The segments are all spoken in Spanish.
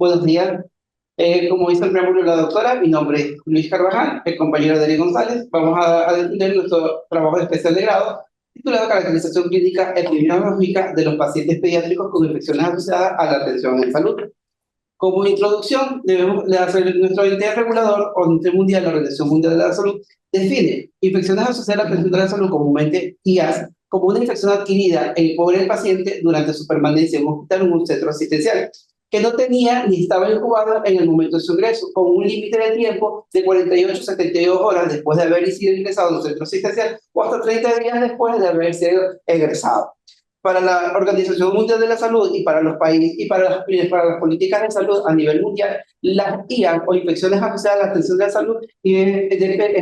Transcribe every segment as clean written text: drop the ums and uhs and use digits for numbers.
Buenos días. Como dice el preámbulo de la doctora, mi nombre es Luis Carvajal, el compañero de Ari González. Vamos a defender nuestro trabajo de especial de grado titulado Caracterización clínica epidemiológica de los pacientes pediátricos con infecciones asociadas a la atención en salud. Como introducción, debemos de hacer nuestro ente regulador o ente mundial, la Organización Mundial de la Salud, define infecciones asociadas a la atención de la salud, comúnmente IAS, como una infección adquirida por el paciente durante su permanencia en un hospital o en un centro asistencial, que no tenía ni estaba incubado en el momento de su ingreso, con un límite de tiempo de 48 a 72 horas después de haber sido ingresado en un centro asistencial o hasta 30 días después de haber sido egresado. Para la Organización Mundial de la Salud y para los países y para las políticas de salud a nivel mundial, las IA o infecciones asociadas a la atención de la salud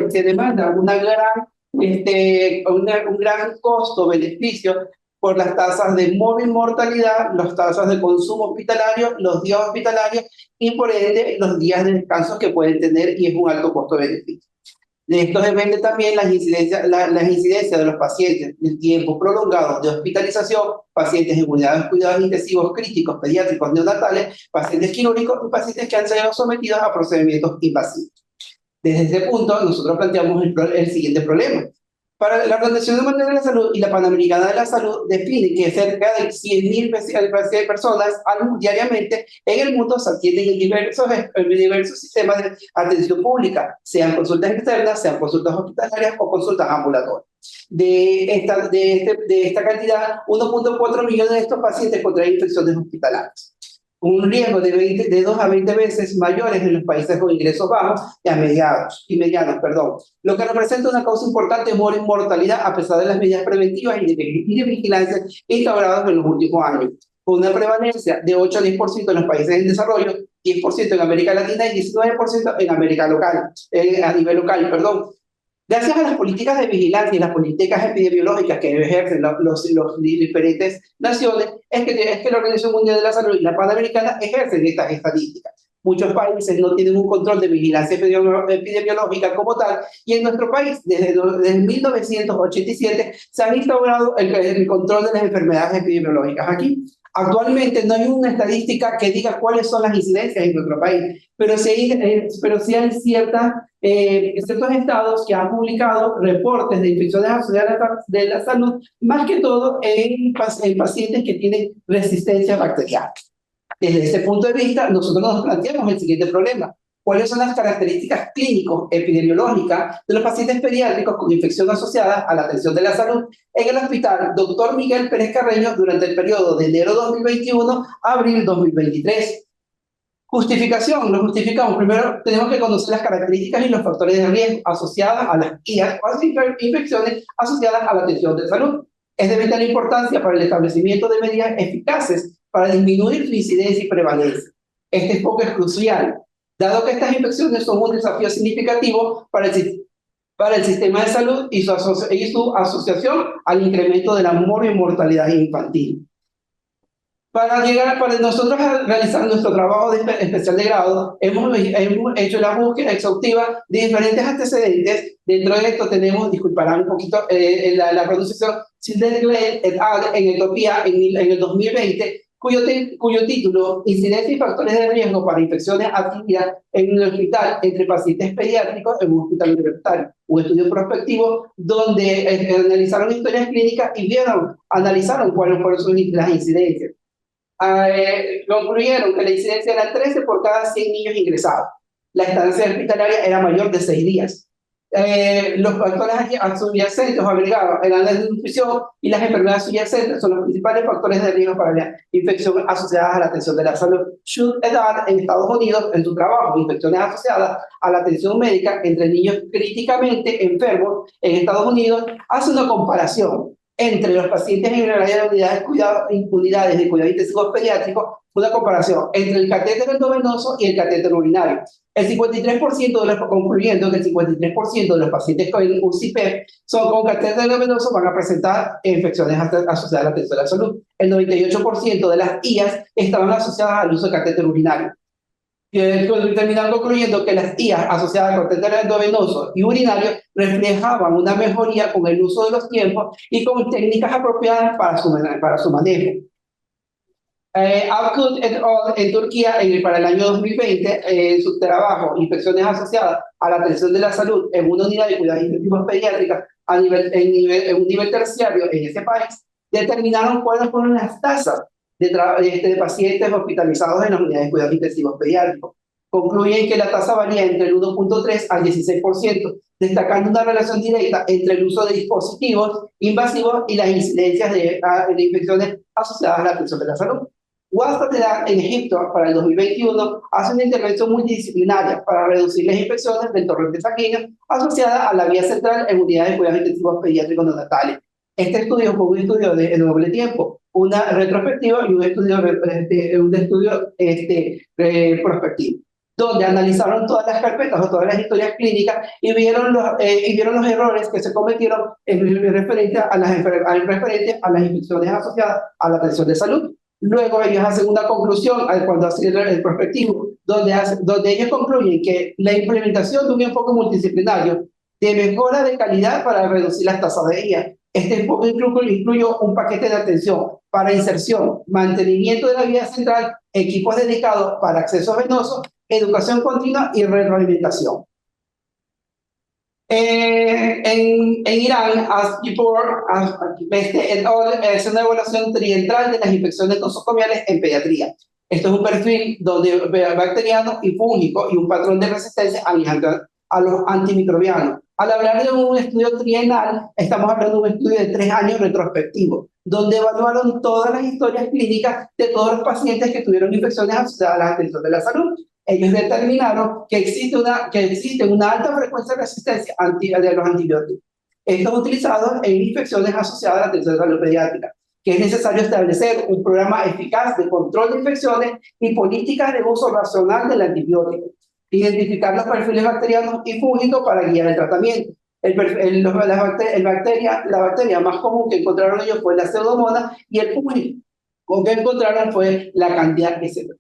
se demanda un gran costo-beneficio por las tasas de mortalidad, las tasas de consumo hospitalario, los días hospitalarios y por ende los días de descanso que pueden tener, y es un alto costo-beneficio. De esto depende también las incidencias de los pacientes, el tiempo prolongado de hospitalización, pacientes en unidades de cuidados intensivos críticos, pediátricos, neonatales, pacientes quirúrgicos y pacientes que han sido sometidos a procedimientos invasivos. Desde ese punto, nosotros planteamos el siguiente problema. Para la Organización Mundial de la Salud y la Panamericana de la Salud define que cerca de 100.000 personas diariamente en el mundo se atienden en diversos sistemas de atención pública, sean consultas externas, sean consultas hospitalarias o consultas ambulatorias. De esta cantidad, 1.4 millones de estos pacientes contraen infecciones hospitalarias, un riesgo de 2 a 20 veces mayores en los países con ingresos bajos y medianos, lo que representa una causa importante de mortalidad a pesar de las medidas preventivas y de vigilancia instauradas en los últimos años, con una prevalencia de 8 a 10% en los países en desarrollo, 10% en América Latina y 19% en América local, a nivel local. Gracias a las políticas de vigilancia y las políticas epidemiológicas que ejercen los diferentes naciones, es que la Organización Mundial de la Salud y la Panamericana ejercen estas estadísticas. Muchos países no tienen un control de vigilancia epidemiológica como tal, y en nuestro país, desde 1987, se ha instaurado el control de las enfermedades epidemiológicas. Aquí, actualmente, no hay una estadística que diga cuáles son las incidencias en nuestro país, pero sí hay ciertos estados que han publicado reportes de infecciones asociadas de la salud, más que todo en pacientes que tienen resistencia bacteriana. Desde ese punto de vista, nosotros nos planteamos el siguiente problema. ¿Cuáles son las características clínico-epidemiológicas de los pacientes pediátricos con infección asociada a la atención de la salud en el hospital Dr. Miguel Pérez Carreño durante el periodo de enero 2021 a abril 2023? Justificación, lo justificamos. Primero, tenemos que conocer las características y los factores de riesgo asociadas a las IAS o a las infecciones asociadas a la atención de salud. Es de vital importancia para el establecimiento de medidas eficaces para disminuir su incidencia y prevalencia. Este enfoque es crucial, dado que estas infecciones son un desafío significativo para el sistema de salud y su asociación al incremento de la mortalidad infantil. Para nosotros realizar nuestro trabajo especial de grado, hemos hecho la búsqueda exhaustiva de diferentes antecedentes. Dentro de esto tenemos, disculparán un poquito la pronunciación, Sidney et al. En Etiopía en el 2020, cuyo título, Incidencia y factores de riesgo para infecciones adquiridas en un hospital entre pacientes pediátricos en un hospital universitario. Un estudio prospectivo donde analizaron historias clínicas y analizaron cuáles fueron las incidencias. Concluyeron que la incidencia era 13 por cada 100 niños ingresados. La estancia hospitalaria era mayor de 6 días. Los factores subyacentes agregados eran la desnutrición y las enfermedades subyacentes son los principales factores de riesgo para la infección asociadas a la atención de la salud. Schultz et al. En Estados Unidos, en su trabajo, infecciones asociadas a la atención médica entre niños críticamente enfermos en Estados Unidos, hace una comparación entre los pacientes en el área de unidades de cuidado intensivo pediátrico, una comparación entre el catéter endovenoso y el catéter urinario. Concluyendo que el 53% de los pacientes con UCP con catéter endovenoso van a presentar infecciones asociadas a la atención de la salud. El 98% de las IAS estaban asociadas al uso de catéter urinario. Terminan concluyendo que las IAS asociadas con catéter endovenoso y urinario reflejaban una mejoría con el uso de los tiempos y con técnicas apropiadas para su manejo. Aykut et al. En Turquía para el año 2020, en su trabajo Infecciones asociadas a la atención de la salud en una unidad de cuidados intensivos pediátricas en un nivel terciario en ese país, determinaron cuáles fueron las tasas de pacientes hospitalizados en las unidades de cuidados intensivos pediátricos. Concluyen que la tasa varía entre el 1.3 al 16%, destacando una relación directa entre el uso de dispositivos invasivos y las incidencias de infecciones asociadas a la atención de la salud. Wasatedad, en Egipto, para el 2021, hace una intervención multidisciplinaria para reducir las infecciones del torrente sanguíneo asociadas a la vía central en unidades de cuidados intensivos pediátricos neonatales. Este estudio fue un estudio de doble tiempo, una retrospectiva y un estudio prospectivo, donde analizaron todas las carpetas o todas las historias clínicas y vieron los errores que se cometieron referente a las infecciones asociadas a la atención de salud. Luego ellos hacen una conclusión cuando hacen el prospectivo, donde ellos concluyen que la implementación de un enfoque multidisciplinario de mejora de calidad para reducir las tasas de IA. Este enfoque incluye un paquete de atención para inserción, mantenimiento de la vía central, equipos dedicados para acceso venoso, educación continua y retroalimentación. En Irán, es una evaluación trientral de las infecciones nosocomiales en pediatría. Esto es un perfil bacteriano y fúngico y un patrón de resistencia a los antimicrobianos. Al hablar de un estudio trienal, estamos hablando de un estudio de 3 años retrospectivo, donde evaluaron todas las historias clínicas de todos los pacientes que tuvieron infecciones asociadas a la atención de la salud. Ellos determinaron que existe una alta frecuencia de resistencia de los antibióticos. Estos utilizados en infecciones asociadas a la atención de salud pediátrica, que es necesario establecer un programa eficaz de control de infecciones y políticas de uso racional del antibiótico, identificar los perfiles bacterianos y fúngicos para guiar el tratamiento. La bacteria más común que encontraron ellos fue la pseudomonas y el fúngico que encontraron fue la candida SB.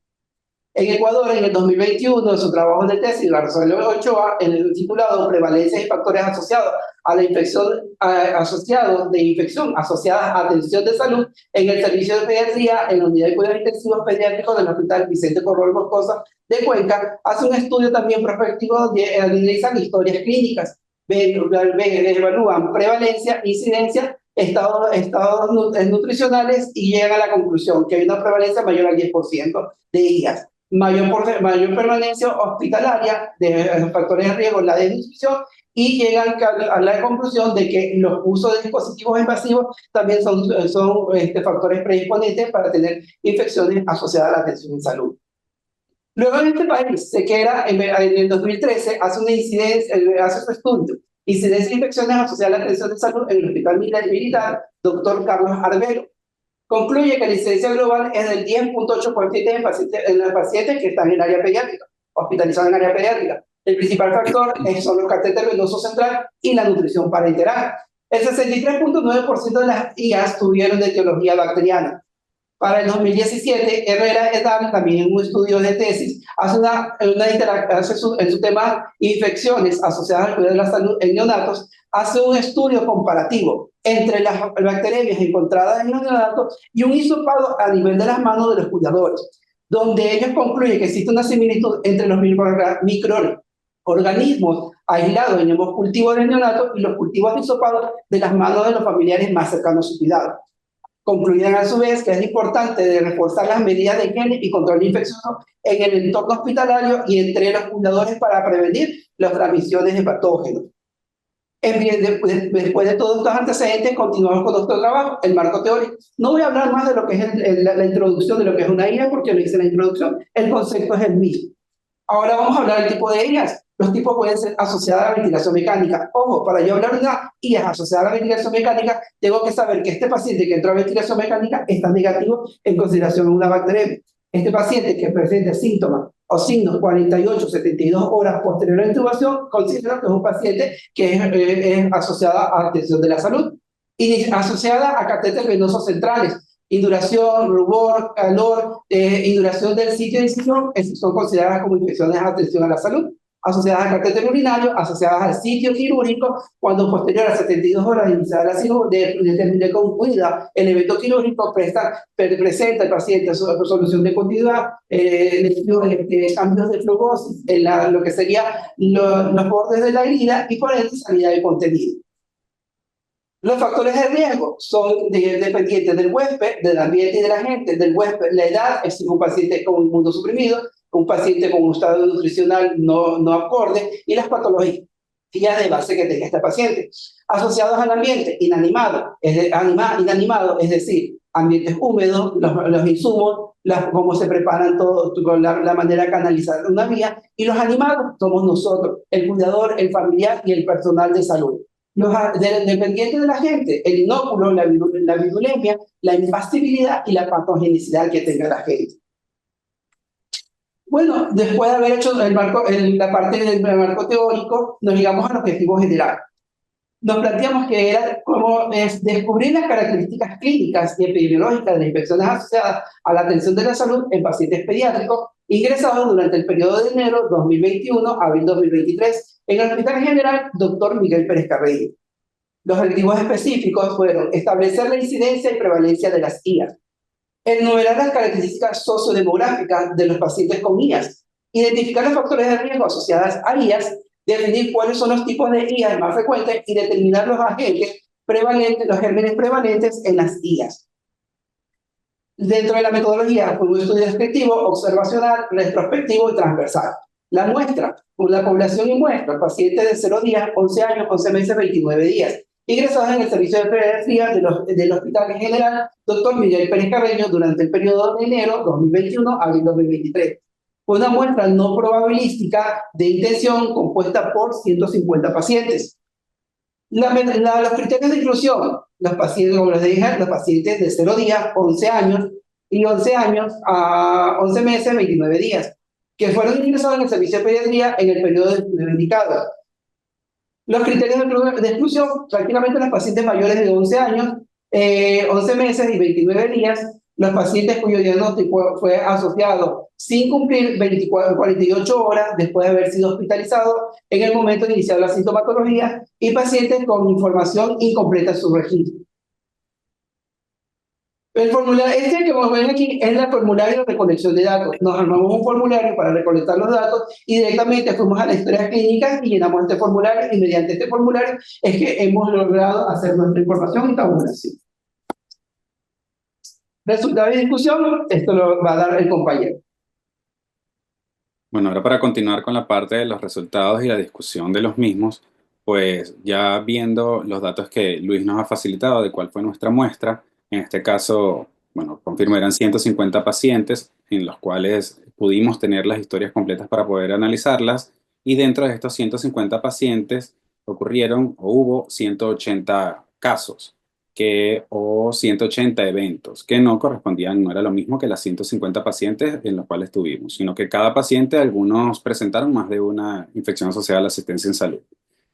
En Ecuador, en el 2021, en su trabajo de tesis, Garzón Ochoa, en el titulado Prevalencia y factores asociados a la infección, asociadas a atención de salud en el servicio de pediatría en la unidad de cuidados intensivos pediátricos del Hospital Vicente Corrol Moscoso de Cuenca, hace un estudio también prospectivo donde analizan historias clínicas, evalúan prevalencia, incidencia, estados nutricionales y llegan a la conclusión que hay una prevalencia mayor al 10% de IAS. Mayor permanencia hospitalaria de los factores de riesgo, la desnutrición, y llegan a la conclusión de que los usos de dispositivos invasivos también son factores predisponentes para tener infecciones asociadas a la atención en salud. Luego en este país, Sequera en el 2013 hace su estudio, incidencia de infecciones asociadas a la atención de salud en el Hospital Militar, Dr. Carlos Arbero. Concluye que la incidencia global es del 10.8% en los pacientes que están en el área pediátrica, hospitalizados en el área pediátrica. El principal factor son los catéteres venosos central y la nutrición parenteral. El 63.9% de las IAS tuvieron de etiología bacteriana. Para el 2017, Herrera et al., también en un estudio de tesis, hace en su tema infecciones asociadas al cuidado de la salud en neonatos, hace un estudio comparativo entre las bacterias encontradas en los neonatos y un hisopado a nivel de las manos de los cuidadores, donde ellos concluyen que existe una similitud entre los microorganismos aislados en los cultivos de neonatos y los cultivos de hisopado de las manos de los familiares más cercanos a su cuidado. Concluyen a su vez que es importante de reforzar las medidas de higiene y control de infecciones en el entorno hospitalario y entre los cuidadores para prevenir las transmisiones de patógenos. Después de todos estos antecedentes, continuamos con nuestro trabajo, el marco teórico. No voy a hablar más de lo que es la introducción de lo que es una IA, porque lo hice en la introducción, el concepto es el mismo. Ahora vamos a hablar del tipo de IAs. Los tipos pueden ser asociados a la ventilación mecánica. Ojo, para yo hablar de una IA asociada a la ventilación mecánica, tengo que saber que este paciente que entró a ventilación mecánica está negativo en consideración de una bacteria. Este paciente que presenta síntomas o signos 48, 72 horas posterior a la intubación, considero que es un paciente que es asociado a atención de la salud y asociada a catéteres venosos centrales. Induración, rubor, calor, induración del sitio de incisión, son consideradas como infecciones de atención a la salud. asociadas al catéter urinario, asociadas al sitio quirúrgico, cuando posterior a 72 horas de iniciar la cirugía, de concluida el evento quirúrgico, presenta el paciente solución de continuidad, cambios de flujosis en lo que sería los bordes de la herida y por ende salida de contenido. Los factores de riesgo son dependientes del huésped, del ambiente y de la gente, del huésped, la edad, es decir, un paciente con inmunosuprimido, un paciente con un estado nutricional no acorde y las patologías de base que tenga este paciente. Asociados al ambiente inanimado, inanimado, es decir, ambientes húmedos, los insumos, cómo se preparan todo, la manera de canalizar una vía, y los animados somos nosotros, el cuidador, el familiar y el personal de salud. Dependiente de la gente, el inóculo, la virulemia, la impasibilidad y la patogenicidad que tenga la gente. Bueno, después de haber hecho la parte del marco teórico, nos llegamos al objetivo general. Nos planteamos que era como descubrir las características clínicas y epidemiológicas de las infecciones asociadas a la atención de la salud en pacientes pediátricos ingresados durante el periodo de enero 2021 a abril 2023 en el Hospital General Dr. Miguel Pérez Carreño. Los objetivos específicos fueron establecer la incidencia y prevalencia de las IAS, enumerar las características sociodemográficas de los pacientes con IAS, identificar los factores de riesgo asociados a IAS, definir cuáles son los tipos de IAS más frecuentes y determinar los agentes prevalentes, los gérmenes prevalentes en las IAS. Dentro de la metodología fue un estudio descriptivo, observacional, retrospectivo y transversal. La muestra, con la población y muestra, pacientes de 0 días, 11 años, 11 meses, 29 días, ingresados en el servicio de pediatría del Hospital General Dr. Miguel Pérez Carreño durante el periodo de enero 2021 a abril 2023. Fue una muestra no probabilística de intención compuesta por 150 pacientes. Los criterios de inclusión, los pacientes, como les dije, los pacientes de 0 días, 11 años, y 11 años a 11 meses, 29 días, que fueron ingresados en el servicio de pediatría en el periodo indicado. Los criterios de exclusión, prácticamente los pacientes mayores de 11 años, 11 meses y 29 días, los pacientes cuyo diagnóstico fue asociado sin cumplir 48 horas después de haber sido hospitalizados en el momento de iniciar la sintomatología, y pacientes con información incompleta en su registro. El formulario, que vamos a ver aquí es el formulario de recolección de datos. Nos armamos un formulario para recolectar los datos y directamente fuimos a la historia clínica y llenamos este formulario, y mediante este formulario es que hemos logrado hacer nuestra información y tabulación. Resultado de discusión, esto lo va a dar el compañero. Bueno, ahora para continuar con la parte de los resultados y la discusión de los mismos, pues ya viendo los datos que Luis nos ha facilitado de cuál fue nuestra muestra, en este caso, bueno, confirmo, eran 150 pacientes en los cuales pudimos tener las historias completas para poder analizarlas, y dentro de estos 150 pacientes ocurrieron o hubo 180 casos o 180 eventos que no correspondían, no era lo mismo que las 150 pacientes en los cuales tuvimos, sino que cada paciente, algunos presentaron más de una infección asociada a la asistencia en salud.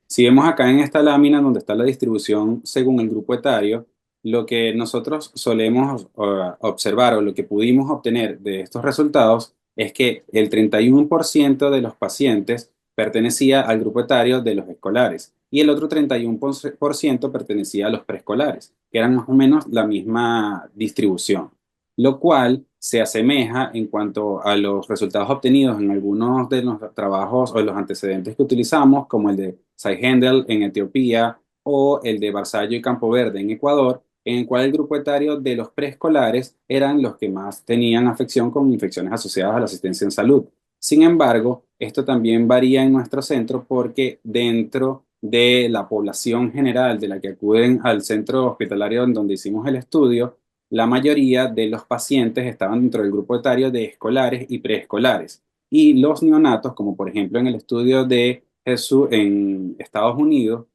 Si vemos acá en esta lámina donde está la distribución según el grupo etario, lo que nosotros solemos observar o lo que pudimos obtener de estos resultados es que el 31% de los pacientes pertenecía al grupo etario de los escolares y el otro 31% pertenecía a los preescolares, que eran más o menos la misma distribución, lo cual se asemeja en cuanto a los resultados obtenidos en algunos de los trabajos o de los antecedentes que utilizamos, como el de Saihendel en Etiopía o el de Barzallo y Campo Verde en Ecuador, en el cual el grupo etario de los preescolares eran los que más tenían afección con infecciones asociadas a la asistencia en salud. Sin embargo, esto también varía en nuestro centro porque dentro de la población general de la que acuden al centro hospitalario en donde hicimos el estudio, la mayoría de los pacientes estaban dentro del grupo etario de escolares y preescolares. Y los neonatos, como por ejemplo en el estudio de Jesús en Estados Unidos,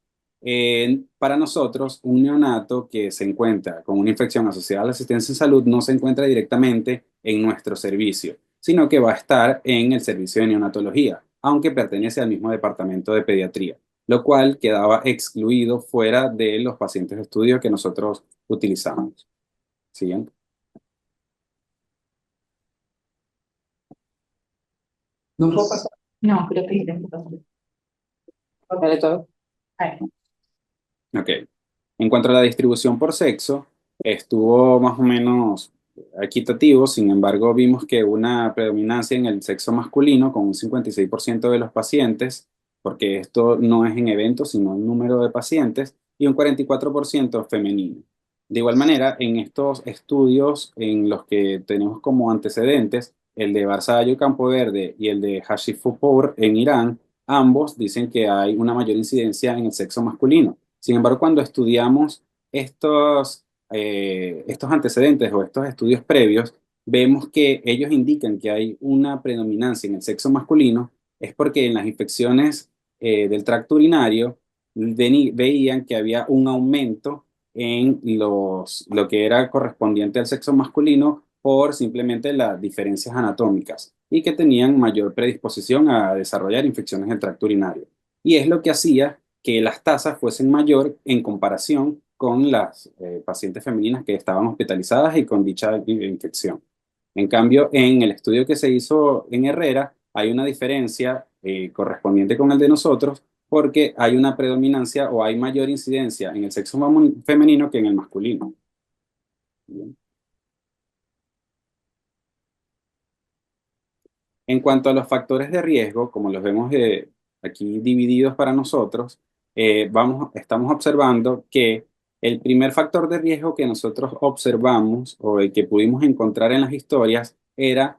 para nosotros, un neonato que se encuentra con una infección asociada a la asistencia en salud no se encuentra directamente en nuestro servicio, sino que va a estar en el servicio de neonatología, aunque pertenece al mismo departamento de pediatría, lo cual quedaba excluido fuera de los pacientes de estudio que nosotros utilizamos. Siguiente. ¿No puedo pasar? No, creo que es Dale todo. Ok. En cuanto a la distribución por sexo, estuvo más o menos equitativo. Sin embargo, vimos que una predominancia en el sexo masculino con un 56% de los pacientes, porque esto no es en eventos, sino en número de pacientes, y un 44% femenino. De igual manera, en estos estudios en los que tenemos como antecedentes el de Barzallo Campo Verde y el de Hashifupur en Irán, ambos dicen que hay una mayor incidencia en el sexo masculino. Sin embargo, cuando estudiamos estos antecedentes o estos estudios previos, vemos que ellos indican que hay una predominancia en el sexo masculino, es porque en las infecciones del tracto urinario veían que había un aumento en lo que era correspondiente al sexo masculino por simplemente las diferencias anatómicas y que tenían mayor predisposición a desarrollar infecciones del tracto urinario. Y es lo que hacía que las tasas fuesen mayor en comparación con las pacientes femeninas que estaban hospitalizadas y con dicha infección. En cambio, en el estudio que se hizo en Herrera, hay una diferencia correspondiente con el de nosotros porque hay una predominancia o hay mayor incidencia en el sexo femenino que en el masculino. Bien. En cuanto a los factores de riesgo, como los vemos aquí divididos para nosotros, estamos observando que el primer factor de riesgo que nosotros observamos o el que pudimos encontrar en las historias era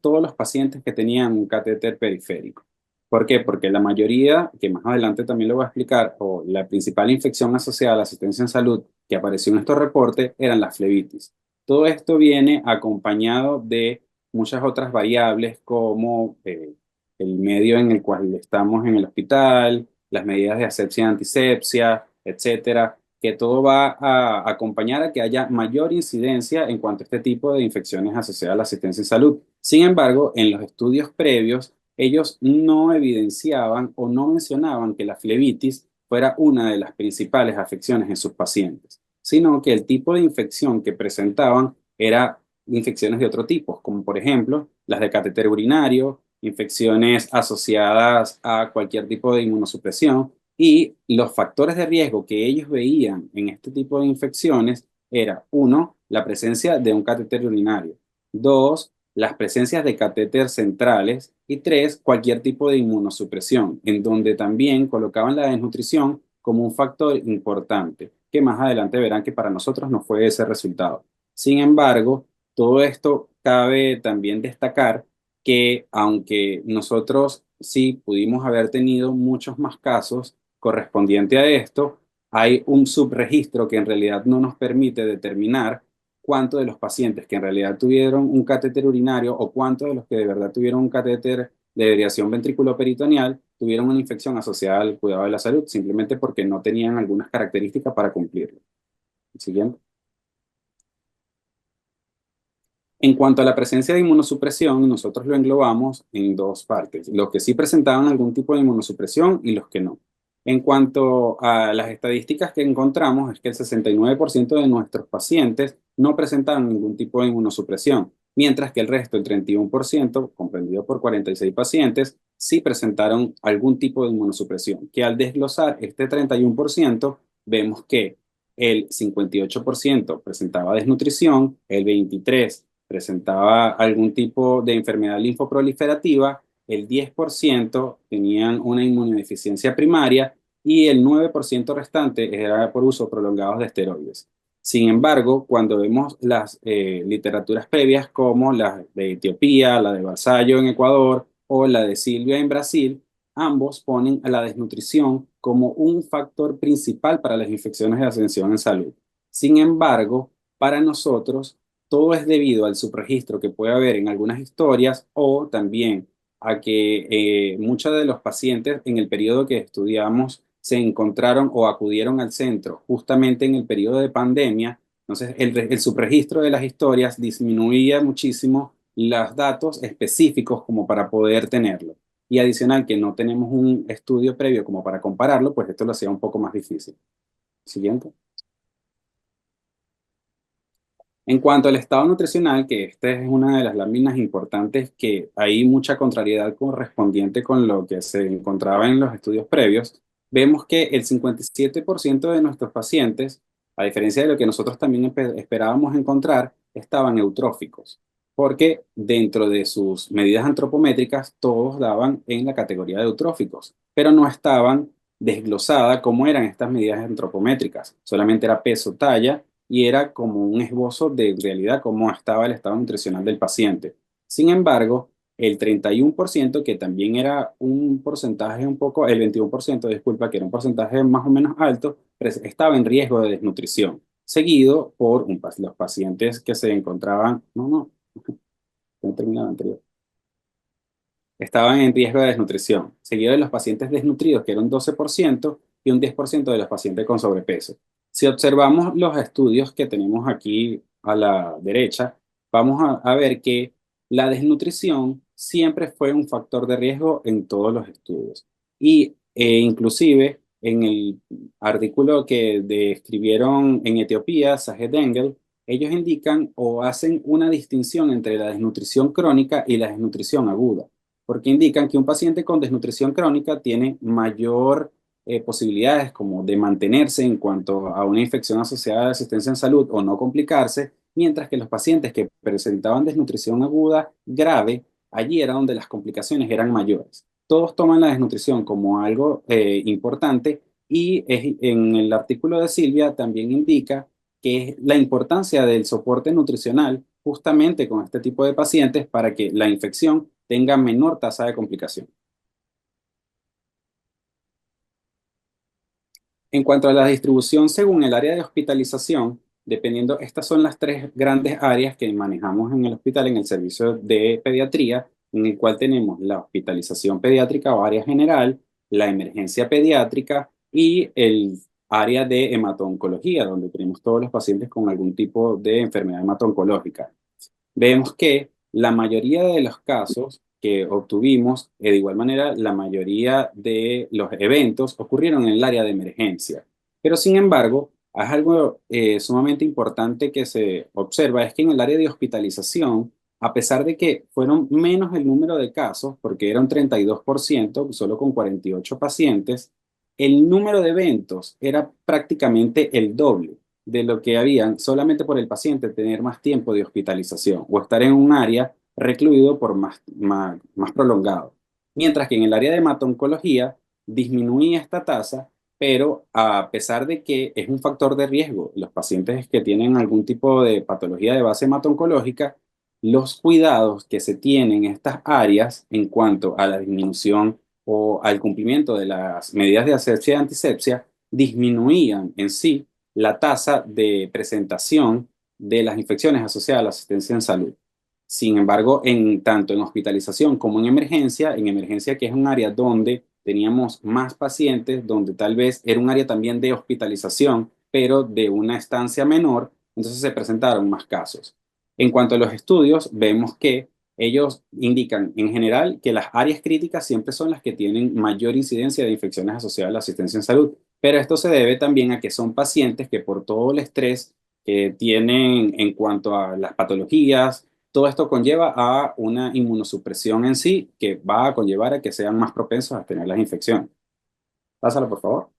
todos los pacientes que tenían un catéter periférico. ¿Por qué? Porque la mayoría, que más adelante también lo voy a explicar, o la principal infección asociada a la asistencia en salud que apareció en estos reportes eran las flebitis. Todo esto viene acompañado de muchas otras variables como el medio en el cual estamos en el hospital, las medidas de asepsia y antisepsia, etcétera, que todo va a acompañar a que haya mayor incidencia en cuanto a este tipo de infecciones asociadas a la asistencia en salud. Sin embargo, en los estudios previos, ellos no evidenciaban o no mencionaban que la flebitis fuera una de las principales afecciones en sus pacientes, sino que el tipo de infección que presentaban era infecciones de otro tipo, como por ejemplo las de catéter urinario, infecciones asociadas a cualquier tipo de inmunosupresión y los factores de riesgo que ellos veían en este tipo de infecciones era, uno, la presencia de un catéter urinario, dos, las presencias de catéter centrales y tres, cualquier tipo de inmunosupresión, en donde también colocaban la desnutrición como un factor importante, que más adelante verán que para nosotros no fue ese resultado. Sin embargo, todo esto cabe también destacar que aunque nosotros sí pudimos haber tenido muchos más casos correspondiente a esto, hay un subregistro que en realidad no nos permite determinar cuántos de los pacientes que en realidad tuvieron un catéter urinario o cuántos de los que de verdad tuvieron un catéter de derivación ventriculoperitoneal tuvieron una infección asociada al cuidado de la salud, simplemente porque no tenían algunas características para cumplirlo. Siguiente. En cuanto a la presencia de inmunosupresión, nosotros lo englobamos en dos partes, los que sí presentaban algún tipo de inmunosupresión y los que no. En cuanto a las estadísticas que encontramos, es que el 69% de nuestros pacientes no presentaban ningún tipo de inmunosupresión, mientras que el resto, el 31%, comprendido por 46 pacientes, sí presentaron algún tipo de inmunosupresión, que al desglosar este 31%, vemos que el 58% presentaba desnutrición, el 23% presentaba algún tipo de enfermedad linfoproliferativa, el 10% tenían una inmunodeficiencia primaria y el 9% restante era por uso prolongado de esteroides. Sin embargo, cuando vemos las literaturas previas como la de Etiopía, la de Barzallo en Ecuador o la de Silvia en Brasil, ambos ponen a la desnutrición como un factor principal para las infecciones de ascensión en salud. Sin embargo, para nosotros, todo es debido al subregistro que puede haber en algunas historias o también a que muchos de los pacientes en el periodo que estudiamos se encontraron o acudieron al centro justamente en el periodo de pandemia. Entonces, el subregistro de las historias disminuía muchísimo los datos específicos como para poder tenerlo. Y adicional que no tenemos un estudio previo como para compararlo, pues esto lo hacía un poco más difícil. Siguiente. En cuanto al estado nutricional, que esta es una de las láminas importantes, que hay mucha contrariedad correspondiente con lo que se encontraba en los estudios previos, vemos que el 57% de nuestros pacientes, a diferencia de lo que nosotros también esperábamos encontrar, estaban eutróficos, porque dentro de sus medidas antropométricas todos daban en la categoría de eutróficos, pero no estaban desglosadas cómo eran estas medidas antropométricas, solamente era peso, talla y era como un esbozo de realidad cómo estaba el estado nutricional del paciente. Sin embargo, el 31%, que también era un porcentaje un poco, el 21%, disculpa, que era un porcentaje más o menos alto, estaba en riesgo de desnutrición, seguido por los pacientes que se encontraban, no he terminado anterior, estaban en riesgo de desnutrición, seguido de los pacientes desnutridos, que era un 12%, y un 10% de los pacientes con sobrepeso. Si observamos los estudios que tenemos aquí a la derecha, vamos a ver que la desnutrición siempre fue un factor de riesgo en todos los estudios. Y inclusive en el artículo que describieron en Etiopía, Sahed Engel, ellos indican o hacen una distinción entre la desnutrición crónica y la desnutrición aguda, porque indican que un paciente con desnutrición crónica tiene mayor posibilidades como de mantenerse en cuanto a una infección asociada a la asistencia en salud o no complicarse, mientras que los pacientes que presentaban desnutrición aguda grave, allí era donde las complicaciones eran mayores. Todos toman la desnutrición como algo importante y en el artículo de Silvia también indica que es la importancia del soporte nutricional justamente con este tipo de pacientes para que la infección tenga menor tasa de complicación. En cuanto a la distribución según el área de hospitalización, dependiendo, estas son las tres grandes áreas que manejamos en el hospital, en el servicio de pediatría, en el cual tenemos la hospitalización pediátrica o área general, la emergencia pediátrica y el área de hemato-oncología, donde tenemos todos los pacientes con algún tipo de enfermedad hemato-oncológica. Vemos que la mayoría de los casos que obtuvimos, de igual manera, la mayoría de los eventos ocurrieron en el área de emergencia. Pero sin embargo, es algo sumamente importante que se observa, es que en el área de hospitalización, a pesar de que fueron menos el número de casos, porque era un 32%, solo con 48 pacientes, el número de eventos era prácticamente el doble de lo que habían solamente por el paciente tener más tiempo de hospitalización o estar en un área recluido por más prolongado. Mientras que en el área de hemato-oncología disminuía esta tasa, pero a pesar de que es un factor de riesgo, los pacientes que tienen algún tipo de patología de base hemato-oncológica, los cuidados que se tienen en estas áreas en cuanto a la disminución o al cumplimiento de las medidas de asepsia y antisepsia disminuían en sí la tasa de presentación de las infecciones asociadas a la asistencia en salud. Sin embargo, tanto en hospitalización como en emergencia que es un área donde teníamos más pacientes, donde tal vez era un área también de hospitalización, pero de una estancia menor, entonces se presentaron más casos. En cuanto a los estudios, vemos que ellos indican en general que las áreas críticas siempre son las que tienen mayor incidencia de infecciones asociadas a la asistencia en salud, pero esto se debe también a que son pacientes que por todo el estrés que tienen en cuanto a las patologías, todo esto conlleva a una inmunosupresión en sí que va a conllevar a que sean más propensos a tener las infecciones. Pásalo, por favor.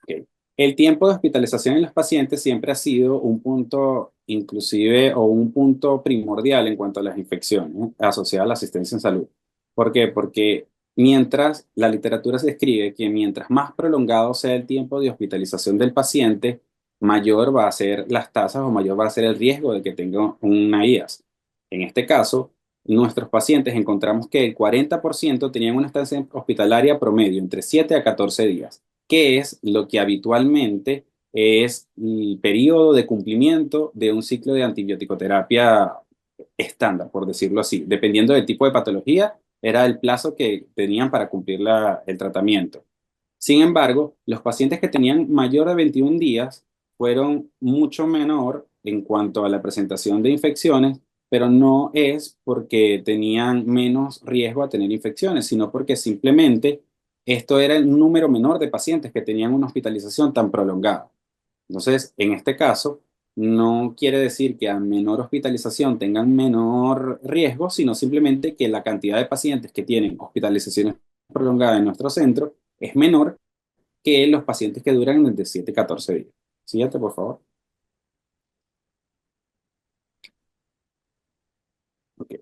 Okay. El tiempo de hospitalización en los pacientes siempre ha sido un punto inclusive o un punto primordial en cuanto a las infecciones, ¿no?, asociadas a la asistencia en salud. ¿Por qué? Porque mientras la literatura se describe que mientras más prolongado sea el tiempo de hospitalización del paciente, mayor va a ser las tasas o mayor va a ser el riesgo de que tenga una IAS. En este caso, nuestros pacientes encontramos que el 40% tenían una estancia hospitalaria promedio entre 7 a 14 días, que es lo que habitualmente es el periodo de cumplimiento de un ciclo de antibiótico-terapia estándar, por decirlo así. Dependiendo del tipo de patología, era el plazo que tenían para cumplir el tratamiento. Sin embargo, los pacientes que tenían mayor de 21 días fueron mucho menor en cuanto a la presentación de infecciones, pero no es porque tenían menos riesgo a tener infecciones, sino porque simplemente esto era el número menor de pacientes que tenían una hospitalización tan prolongada. Entonces, en este caso, no quiere decir que a menor hospitalización tengan menor riesgo, sino simplemente que la cantidad de pacientes que tienen hospitalizaciones prolongadas en nuestro centro es menor que los pacientes que duran de 7 a 14 días. Siguiente, por favor. Ok.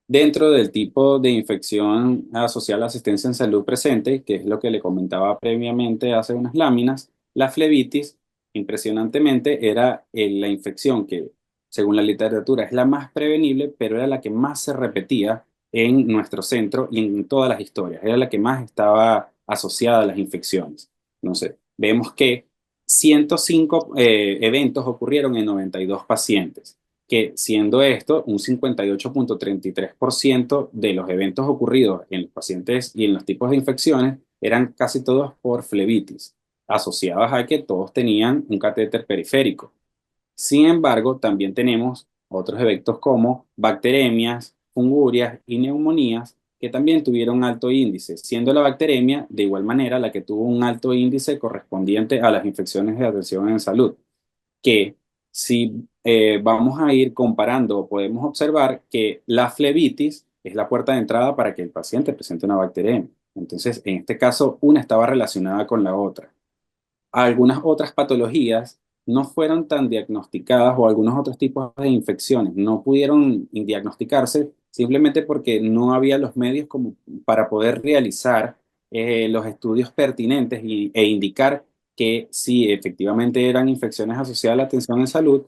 Dentro del tipo de infección asociada a la asistencia en salud presente, que es lo que le comentaba previamente hace unas láminas, la flebitis, impresionantemente, era la infección que, según la literatura, es la más prevenible, pero era la que más se repetía en nuestro centro y en todas las historias. Era la que más estaba asociada a las infecciones. Entonces, vemos que 105 eventos ocurrieron en 92 pacientes, que siendo esto un 58,33% de los eventos ocurridos en los pacientes y en los tipos de infecciones eran casi todos por flebitis, asociadas a que todos tenían un catéter periférico. Sin embargo, también tenemos otros eventos como bacteremias, fungurias y neumonías que también tuvieron alto índice, siendo la bacteremia de igual manera la que tuvo un alto índice correspondiente a las infecciones de atención en salud, que si vamos a ir comparando, podemos observar que la flebitis es la puerta de entrada para que el paciente presente una bacteremia. Entonces, en este caso, una estaba relacionada con la otra. Algunas otras patologías no fueron tan diagnosticadas, o algunos otros tipos de infecciones no pudieron diagnosticarse simplemente porque no había los medios como para poder realizar los estudios pertinentes e indicar que sí, efectivamente eran infecciones asociadas a la atención en salud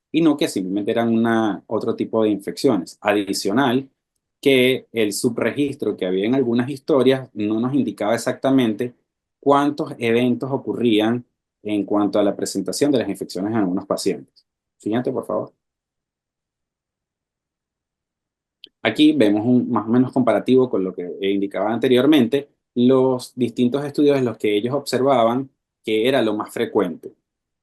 y no que simplemente eran otro tipo de infecciones. Adicional, que el subregistro que había en algunas historias no nos indicaba exactamente cuántos eventos ocurrían en cuanto a la presentación de las infecciones en algunos pacientes. Siguiente, por favor. Aquí vemos un más o menos comparativo con lo que indicaba anteriormente, los distintos estudios en los que ellos observaban que era lo más frecuente.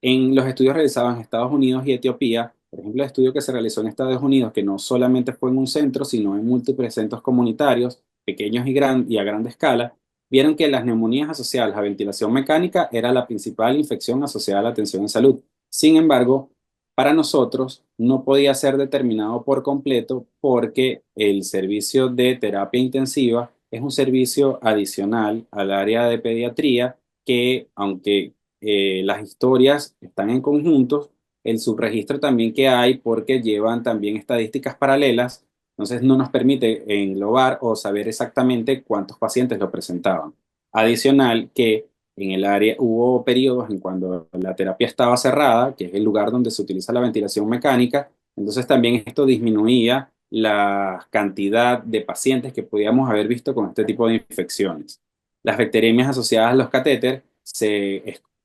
En los estudios realizados en Estados Unidos y Etiopía, por ejemplo, el estudio que se realizó en Estados Unidos, que no solamente fue en un centro, sino en múltiples centros comunitarios, pequeños y a gran escala, vieron que las neumonías asociadas a la ventilación mecánica era la principal infección asociada a la atención en salud. Sin embargo, para nosotros no podía ser determinado por completo porque el servicio de terapia intensiva es un servicio adicional al área de pediatría que, aunque las historias están en conjuntos, el subregistro también que hay, porque llevan también estadísticas paralelas, entonces no nos permite englobar o saber exactamente cuántos pacientes lo presentaban. Adicional que en el área hubo periodos en cuando la terapia estaba cerrada, que es el lugar donde se utiliza la ventilación mecánica, entonces también esto disminuía la cantidad de pacientes que podíamos haber visto con este tipo de infecciones. Las bacteremias asociadas a los catéteres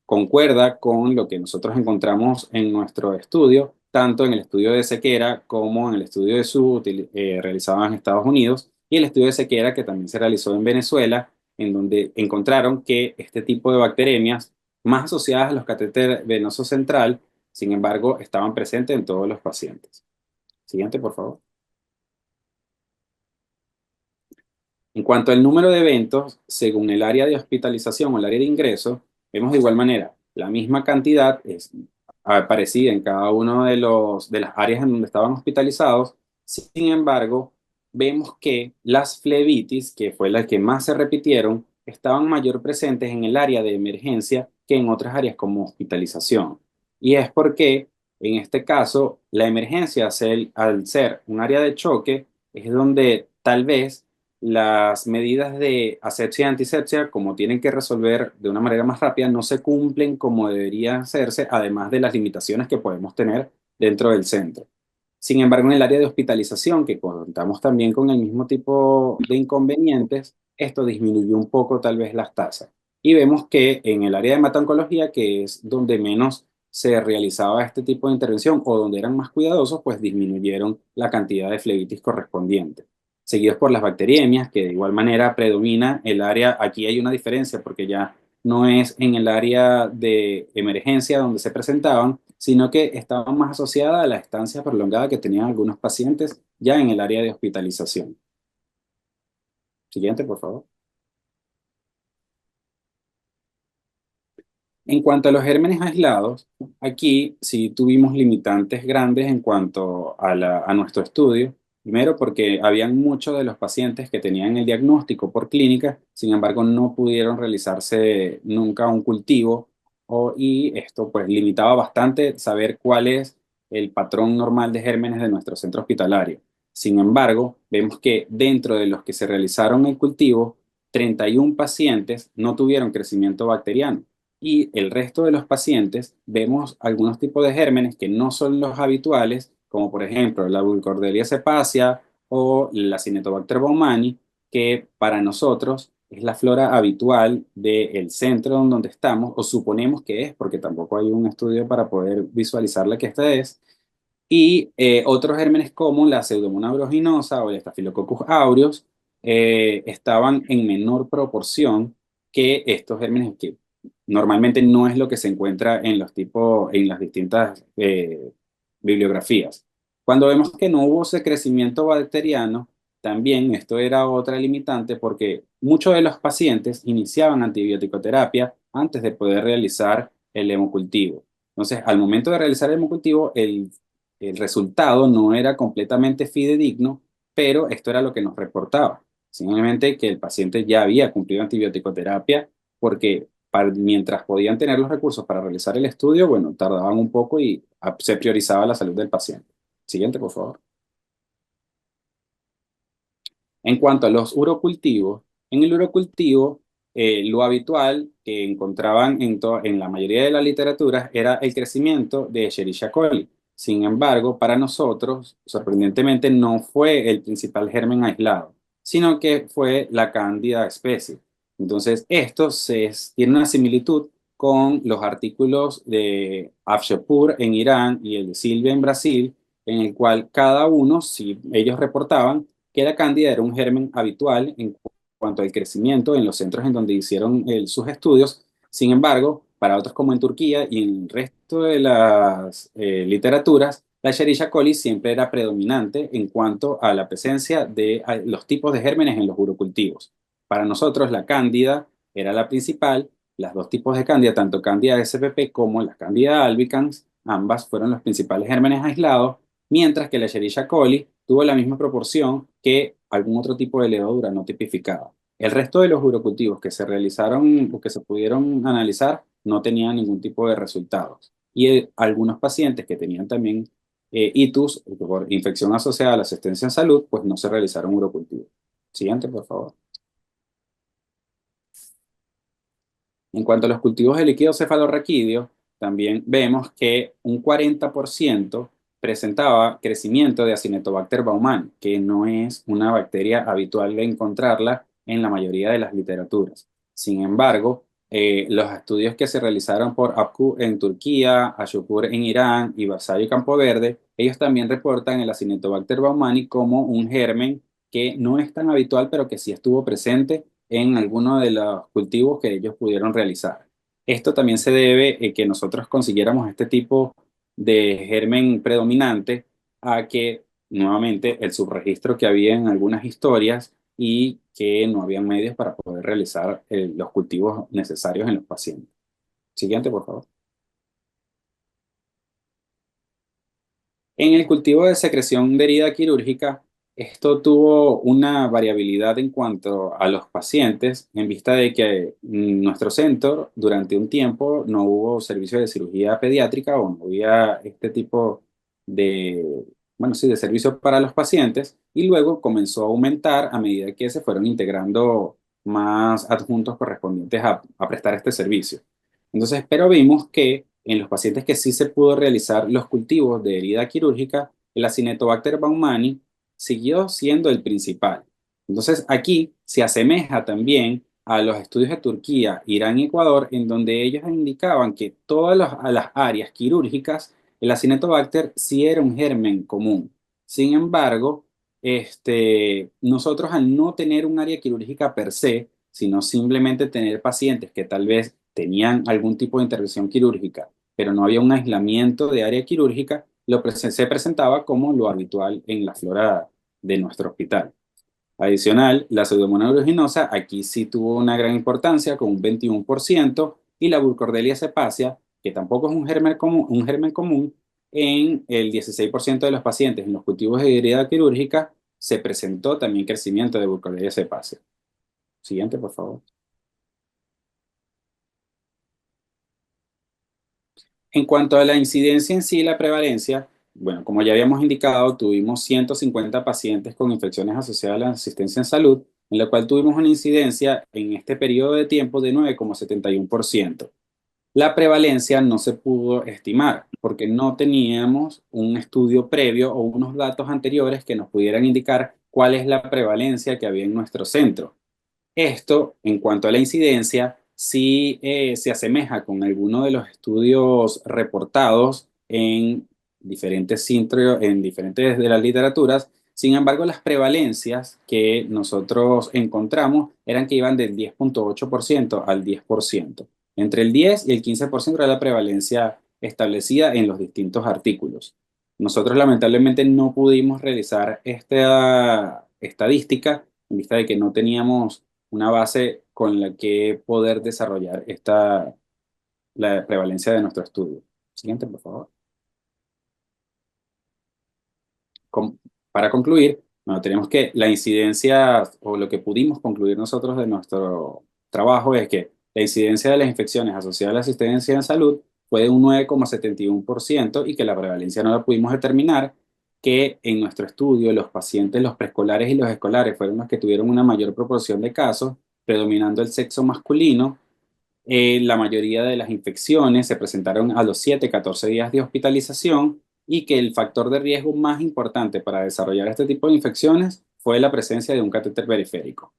concuerda con lo que nosotros encontramos en nuestro estudio, tanto en el estudio de sequera como en el estudio de SU realizado en Estados Unidos, y el estudio de sequera que también se realizó en Venezuela, en donde encontraron que este tipo de bacteremias, más asociadas a los catéteres venoso central, sin embargo, estaban presentes en todos los pacientes. Siguiente, por favor. En cuanto al número de eventos, según el área de hospitalización o el área de ingreso, vemos de igual manera, la misma cantidad es parecida en cada uno de las áreas en donde estaban hospitalizados. Sin embargo, vemos que las flebitis, que fue la que más se repitieron, estaban mayor presentes en el área de emergencia que en otras áreas como hospitalización. Y es porque, en este caso, la emergencia, al ser un área de choque, es donde tal vez las medidas de asepsia y antisepsia, como tienen que resolver de una manera más rápida, no se cumplen como debería hacerse, además de las limitaciones que podemos tener dentro del centro. Sin embargo, en el área de hospitalización, que contamos también con el mismo tipo de inconvenientes, esto disminuyó un poco tal vez las tasas. Y vemos que en el área de hematoncología, que es donde menos se realizaba este tipo de intervención o donde eran más cuidadosos, pues disminuyeron la cantidad de flebitis correspondiente, seguidos por las bacteriemias, que de igual manera predomina el área. Aquí hay una diferencia porque ya no es en el área de emergencia donde se presentaban, sino que estaban más asociadas a la estancia prolongada que tenían algunos pacientes ya en el área de hospitalización. Siguiente, por favor. En cuanto a los gérmenes aislados, aquí sí tuvimos limitantes grandes en cuanto a nuestro estudio. Primero, porque habían muchos de los pacientes que tenían el diagnóstico por clínica, sin embargo, no pudieron realizarse nunca un cultivo, y esto pues limitaba bastante saber cuál es el patrón normal de gérmenes de nuestro centro hospitalario. Sin embargo, vemos que dentro de los que se realizaron el cultivo, 31 pacientes no tuvieron crecimiento bacteriano y el resto de los pacientes vemos algunos tipos de gérmenes que no son los habituales, como por ejemplo la Burkholderia cepacia o la Cinetobacter baumannii, que para nosotros es la flora habitual del centro donde estamos, o suponemos que es, porque tampoco hay un estudio para poder visualizarla que esta es, y otros gérmenes como la Pseudomonas aeruginosa o el Staphylococcus aureus estaban en menor proporción que estos gérmenes que normalmente no es lo que se encuentra en los tipos, en las distintas bibliografías. Cuando vemos que no hubo ese crecimiento bacteriano, también esto era otra limitante porque muchos de los pacientes iniciaban antibiótico-terapia antes de poder realizar el hemocultivo. Entonces, al momento de realizar el hemocultivo, el resultado no era completamente fidedigno, pero esto era lo que nos reportaba. Simplemente que el paciente ya había cumplido antibiótico-terapia porque mientras podían tener los recursos para realizar el estudio, bueno, tardaban un poco y se priorizaba la salud del paciente. Siguiente, por favor. En cuanto a los urocultivos, en el urocultivo, lo habitual que encontraban en la mayoría de las literaturas era el crecimiento de Escherichia coli. Sin embargo, para nosotros, sorprendentemente, no fue el principal germen aislado, sino que fue la Candida especie. Entonces, tiene una similitud con los artículos de Afshapur en Irán y el de Silvia en Brasil, en el cual cada uno, si ellos reportaban, que la cándida era un germen habitual en cuanto al crecimiento en los centros en donde hicieron sus estudios. Sin embargo, para otros como en Turquía y en el resto de las literaturas, la Escherichia coli siempre era predominante en cuanto a la presencia de los tipos de gérmenes en los urocultivos. Para nosotros, la cándida era la principal. Las dos tipos de cándida, tanto cándida spp como la cándida albicans, ambas fueron los principales gérmenes aislados, mientras que la Escherichia coli tuvo la misma proporción que algún otro tipo de levadura no tipificada. El resto de los urocultivos que se realizaron o que se pudieron analizar no tenían ningún tipo de resultados. Y algunos pacientes que tenían también itus por infección asociada a la asistencia en salud, pues no se realizaron urocultivos. Siguiente, por favor. En cuanto a los cultivos de líquido cefalorraquídeo, también vemos que un 40% presentaba crecimiento de Acinetobacter baumannii, que no es una bacteria habitual de encontrarla en la mayoría de las literaturas. Sin embargo, los estudios que se realizaron por APKU en Turquía, Ashupur en Irán y Basayo y Campo Verde, ellos también reportan el Acinetobacter baumannii como un germen que no es tan habitual, pero que sí estuvo presente en alguno de los cultivos que ellos pudieron realizar. Esto también se debe a que nosotros consiguiéramos este tipo de germen predominante a que, nuevamente, el subregistro que había en algunas historias y que no habían medios para poder realizar los cultivos necesarios en los pacientes. Siguiente, por favor. En el cultivo de secreción de herida quirúrgica, esto tuvo una variabilidad en cuanto a los pacientes, en vista de que nuestro centro durante un tiempo no hubo servicio de cirugía pediátrica o no había este tipo de, bueno, sí, de servicio para los pacientes, y luego comenzó a aumentar a medida que se fueron integrando más adjuntos correspondientes a prestar este servicio. Entonces, pero vimos que en los pacientes que sí se pudo realizar los cultivos de herida quirúrgica, el Acinetobacter baumannii siguió siendo el principal. Entonces, aquí se asemeja también a los estudios de Turquía, Irán y Ecuador, en donde ellos indicaban que todas las áreas quirúrgicas, el Acinetobacter sí era un germen común. Sin embargo, nosotros al no tener un área quirúrgica per se, sino simplemente tener pacientes que tal vez tenían algún tipo de intervención quirúrgica, pero no había un aislamiento de área quirúrgica, se presentaba como lo habitual en la flora de nuestro hospital. Adicional, la Pseudomonas aeruginosa aquí sí tuvo una gran importancia con un 21%, y la Burkholderia cepacia, que tampoco es un germen común, en el 16% de los pacientes en los cultivos de herida quirúrgica se presentó también crecimiento de Burkholderia cepacia. Siguiente, por favor. En cuanto a la incidencia en sí, la prevalencia, bueno, como ya habíamos indicado, tuvimos 150 pacientes con infecciones asociadas a la asistencia en salud, en la cual tuvimos una incidencia en este periodo de tiempo de 9,71%. La prevalencia no se pudo estimar porque no teníamos un estudio previo o unos datos anteriores que nos pudieran indicar cuál es la prevalencia que había en nuestro centro. Esto, en cuanto a la incidencia, sí se asemeja con algunos de los estudios reportados en en diferentes de las literaturas. Sin embargo, las prevalencias que nosotros encontramos eran que iban del 10,8% al 10%. Entre el 10 y el 15% era la prevalencia establecida en los distintos artículos. Nosotros lamentablemente no pudimos realizar esta estadística en vista de que no teníamos una base con la que poder desarrollar la prevalencia de nuestro estudio. Siguiente, por favor. Com- para concluir, bueno, tenemos que la incidencia o lo que pudimos concluir nosotros de nuestro trabajo es que la incidencia de las infecciones asociadas a la asistencia en salud fue de un 9,71% y que la prevalencia no la pudimos determinar, que en nuestro estudio los pacientes, los preescolares y los escolares fueron los que tuvieron una mayor proporción de casos, predominando el sexo masculino. La mayoría de las infecciones se presentaron a los 7, 14 días de hospitalización y que el factor de riesgo más importante para desarrollar este tipo de infecciones fue la presencia de un catéter periférico.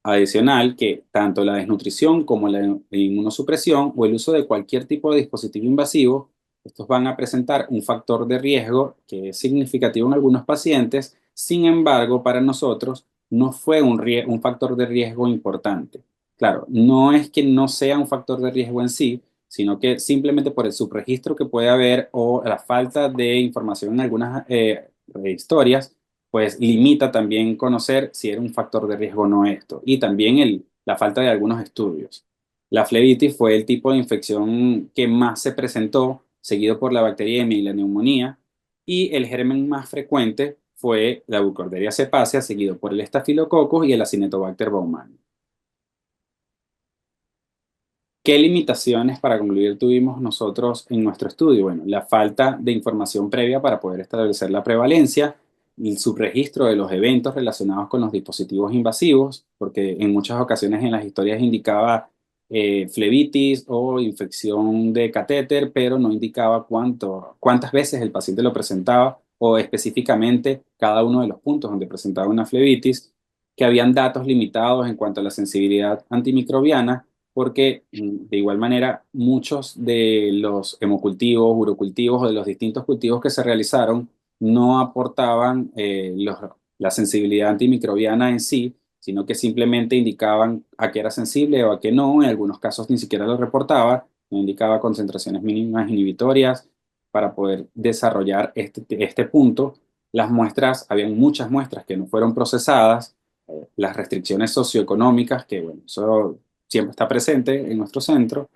Adicional, que tanto la desnutrición como la inmunosupresión o el uso de cualquier tipo de dispositivo invasivo, estos van a presentar un factor de riesgo que es significativo en algunos pacientes. Sin embargo, para nosotros no fue un factor de riesgo importante. Claro, no es que no sea un factor de riesgo en sí, sino que simplemente por el subregistro que puede haber o la falta de información en algunas historias, pues limita también conocer si era un factor de riesgo o no esto. Y también la falta de algunos estudios. La flebitis fue el tipo de infección que más se presentó, seguido por la bacteriemia y la neumonía, y el germen más frecuente fue la Burkholderia cepacia, seguido por el Staphylococcus y el Acinetobacter baumannii. ¿Qué limitaciones, para concluir, tuvimos nosotros en nuestro estudio? Bueno, la falta de información previa para poder establecer la prevalencia, el subregistro de los eventos relacionados con los dispositivos invasivos, porque en muchas ocasiones en las historias indicaba flebitis o infección de catéter, pero no indicaba cuántas veces el paciente lo presentaba o específicamente cada uno de los puntos donde presentaba una flebitis, que habían datos limitados en cuanto a la sensibilidad antimicrobiana porque de igual manera muchos de los hemocultivos, urocultivos o de los distintos cultivos que se realizaron no aportaban la sensibilidad antimicrobiana en sí, sino que simplemente indicaban a qué era sensible o a qué no, en algunos casos ni siquiera lo reportaba, no indicaba concentraciones mínimas inhibitorias para poder desarrollar este punto. Las muestras, habían muchas muestras que no fueron procesadas, las restricciones socioeconómicas, que bueno, eso siempre está presente en nuestro centro,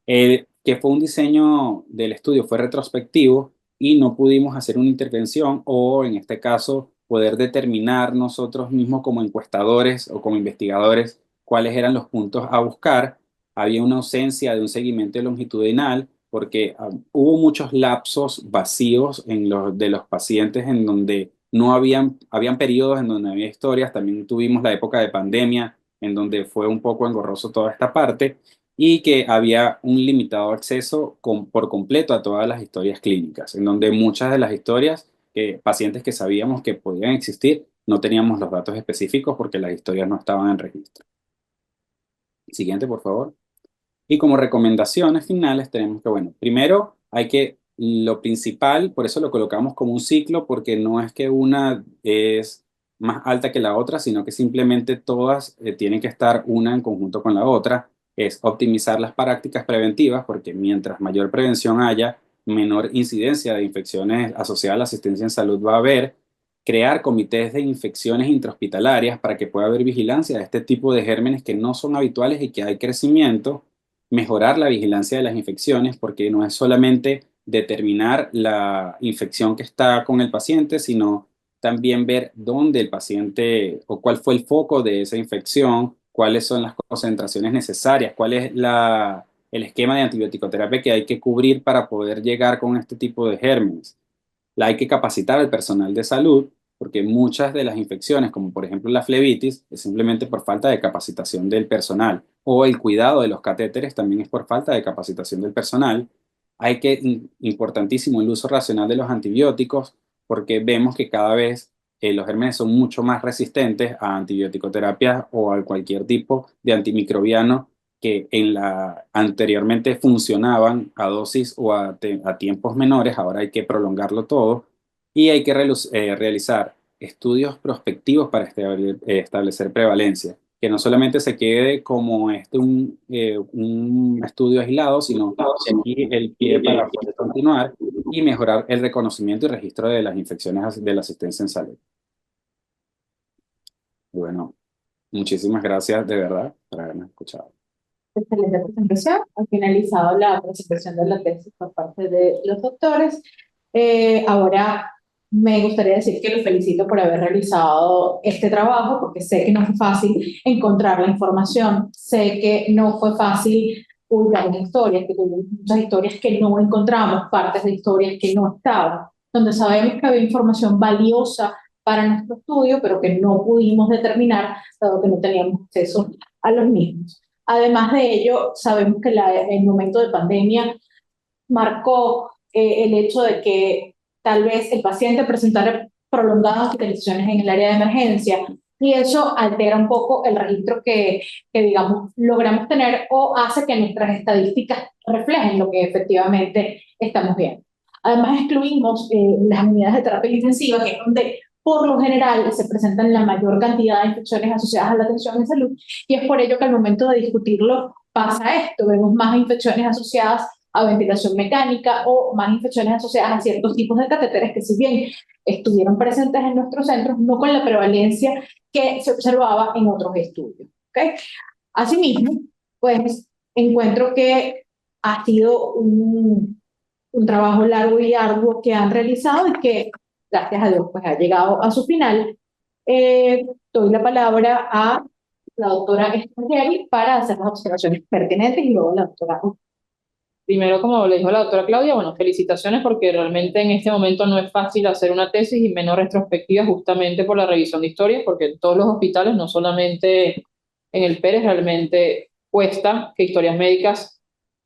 que fue un diseño del estudio, fue retrospectivo y no pudimos hacer una intervención o en este caso poder determinar nosotros mismos como encuestadores o como investigadores cuáles eran los puntos a buscar. Había una ausencia de un seguimiento longitudinal porque hubo muchos lapsos vacíos de los pacientes en donde no habían periodos en donde había historias. También tuvimos la época de pandemia en donde fue un poco engorroso toda esta parte y que había un limitado acceso por completo a todas las historias clínicas, en donde muchas de las historias, pacientes que sabíamos que podían existir, no teníamos los datos específicos porque las historias no estaban en registro. Siguiente, por favor. Y como recomendaciones finales tenemos que, bueno, primero lo principal, por eso lo colocamos como un ciclo, porque no es que una es más alta que la otra, sino que simplemente todas tienen que estar una en conjunto con la otra. Es optimizar las prácticas preventivas, porque mientras mayor prevención haya, menor incidencia de infecciones asociadas a la asistencia en salud va a haber. crear comités de infecciones intrahospitalarias para que pueda haber vigilancia de este tipo de gérmenes que no son habituales y que hay crecimiento, mejorar la vigilancia de las infecciones, porque no es solamente determinar la infección que está con el paciente, sino también ver dónde el paciente o cuál fue el foco de esa infección, cuáles son las concentraciones necesarias, cuál es el esquema de antibiótico-terapia que hay que cubrir para poder llegar con este tipo de gérmenes. Hay que capacitar al personal de salud, porque muchas de las infecciones, como por ejemplo la flebitis, es simplemente por falta de capacitación del personal, o el cuidado de los catéteres también es por falta de capacitación del personal. Importantísimo el uso racional de los antibióticos, porque vemos que cada vez los gérmenes son mucho más resistentes a antibiótico-terapia o a cualquier tipo de antimicrobiano que anteriormente funcionaban a dosis o a tiempos menores. Ahora hay que prolongarlo todo y hay que realizar estudios prospectivos para establecer prevalencia, que no solamente se quede como un estudio aislado, sino que aquí el pie para poder continuar y mejorar el reconocimiento y registro de las infecciones de la asistencia en salud. Bueno, muchísimas gracias de verdad por haberme escuchado. Excelente presentación. Ha finalizado la presentación de la tesis por parte de los doctores. Ahora me gustaría decir que los felicito por haber realizado este trabajo, porque sé que no fue fácil encontrar la información, sé que no fue fácil publicar las historias, que tuvimos muchas historias que no encontramos, partes de historias que no estaban, donde sabemos que había información valiosa para nuestro estudio, pero que no pudimos determinar, dado que no teníamos acceso a los mismos. Además de ello, sabemos que el momento de pandemia marcó el hecho de que tal vez el paciente presentara prolongadas hospitalizaciones en el área de emergencia y eso altera un poco el registro que digamos, logramos tener o hace que nuestras estadísticas reflejen lo que efectivamente estamos viendo. Además, excluimos las unidades de terapia intensiva, que es donde por lo general se presentan la mayor cantidad de infecciones asociadas a la atención en salud, y es por ello que al momento de discutirlo pasa esto, vemos más infecciones asociadas a ventilación mecánica o más infecciones asociadas a ciertos tipos de catéteres que si bien estuvieron presentes en nuestros centros, no con la prevalencia que se observaba en otros estudios. ¿Okay? Asimismo, pues encuentro que ha sido un trabajo largo y arduo que han realizado y que, gracias a Dios, pues ha llegado a su final. Doy la palabra a la doctora Estangeli para hacer las observaciones pertinentes y luego la doctora. Primero, como le dijo la doctora Claudia, bueno, felicitaciones porque realmente en este momento no es fácil hacer una tesis y menos retrospectiva justamente por la revisión de historias, porque en todos los hospitales, no solamente en el Pérez, realmente cuesta que Historias Médicas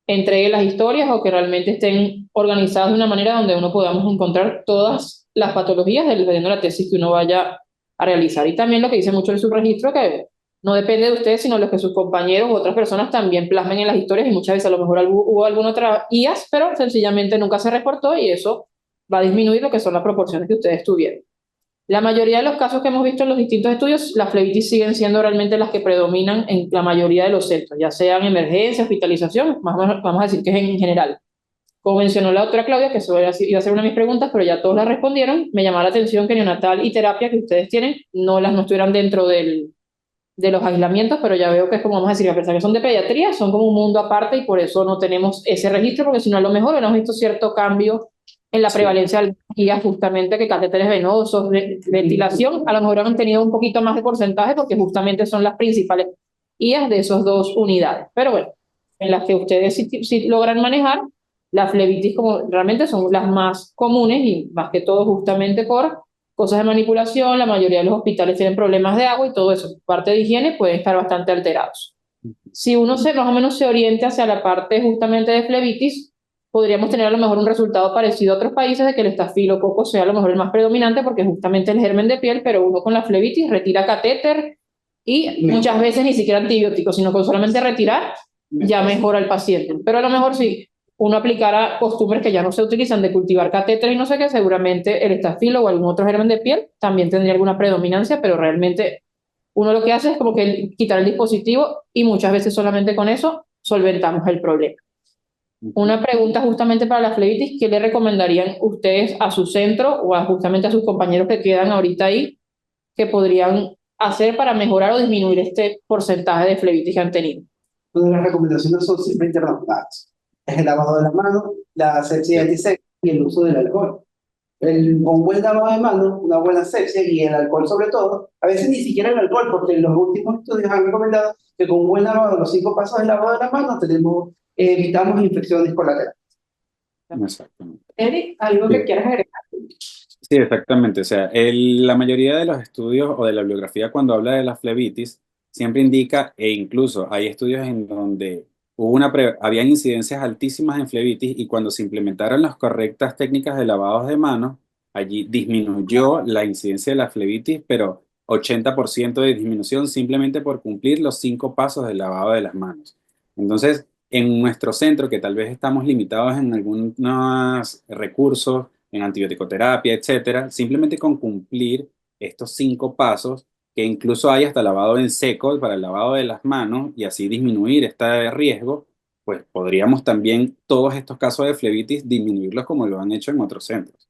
entregue las historias o que realmente estén organizadas de una manera donde uno podamos encontrar todas las patologías dependiendo de la tesis que uno vaya a realizar. Y también lo que dice mucho el subregistro, que no depende de ustedes, sino los que sus compañeros u otras personas también plasmen en las historias, y muchas veces a lo mejor hubo alguna otra IAS, pero sencillamente nunca se reportó y eso va a disminuir lo que son las proporciones que ustedes tuvieron. La mayoría de los casos que hemos visto en los distintos estudios, las flebitis siguen siendo realmente las que predominan en la mayoría de los centros, ya sean emergencia, hospitalización, vamos a decir que es en general. Como mencionó la doctora Claudia, que eso iba a ser una de mis preguntas, pero ya todos la respondieron, me llamó la atención que neonatal y terapia que ustedes tienen no estuvieran dentro de los aislamientos, pero ya veo que es como, vamos a decir, a pesar que son de pediatría, son como un mundo aparte y por eso no tenemos ese registro, porque si no a lo mejor hemos visto cierto cambio en la prevalencia de guías, justamente que catéteres venosos, ventilación, a lo mejor han tenido un poquito más de porcentaje porque justamente son las principales guías de esas dos unidades. Pero bueno, en las que ustedes sí logran manejar, la flebitis como realmente son las más comunes y más que todo justamente por cosas de manipulación, la mayoría de los hospitales tienen problemas de agua y todo eso, parte de higiene, pueden estar bastante alterados. Si uno más o menos se orienta hacia la parte justamente de flebitis, podríamos tener a lo mejor un resultado parecido a otros países de que el estafilococo sea a lo mejor el más predominante porque justamente el germen de piel, pero uno con la flebitis retira catéter y muchas veces ni siquiera antibióticos, sino con solamente retirar ya mejora el paciente. Pero a lo mejor sí, uno aplicara costumbres que ya no se utilizan de cultivar catéter y no sé qué, seguramente el estafilo o algún otro germen de piel también tendría alguna predominancia, pero realmente uno lo que hace es como que quitar el dispositivo y muchas veces solamente con eso solventamos el problema. Una pregunta justamente para la flebitis, ¿qué le recomendarían ustedes a su centro o justamente a sus compañeros que quedan ahorita ahí que podrían hacer para mejorar o disminuir este porcentaje de flebitis que han tenido? Todas las recomendaciones son simplemente razonadas. Es el lavado de las manos, la asepsia antiséptica y el uso del alcohol. Un buen lavado de manos, una buena asepsia y el alcohol sobre todo, a veces ni siquiera el alcohol, porque los últimos estudios han recomendado que con un buen lavado, los 5 pasos del lavado de las manos, evitamos infecciones colaterales. Exactamente. Eric, ¿algo que Sí. quieras agregar? Sí, exactamente. O sea, la mayoría de los estudios o de la bibliografía cuando habla de la flebitis siempre indica, e incluso hay estudios en donde había incidencias altísimas en flebitis y cuando se implementaron las correctas técnicas de lavados de manos, allí disminuyó la incidencia de la flebitis, pero 80% de disminución simplemente por cumplir los 5 pasos del lavado de las manos. Entonces, en nuestro centro, que tal vez estamos limitados en algunos recursos, en antibiótico-terapia, etcétera, simplemente con cumplir estos 5 pasos, que incluso hay hasta lavado en seco para el lavado de las manos y así disminuir este riesgo, pues podríamos también todos estos casos de flebitis disminuirlos como lo han hecho en otros centros.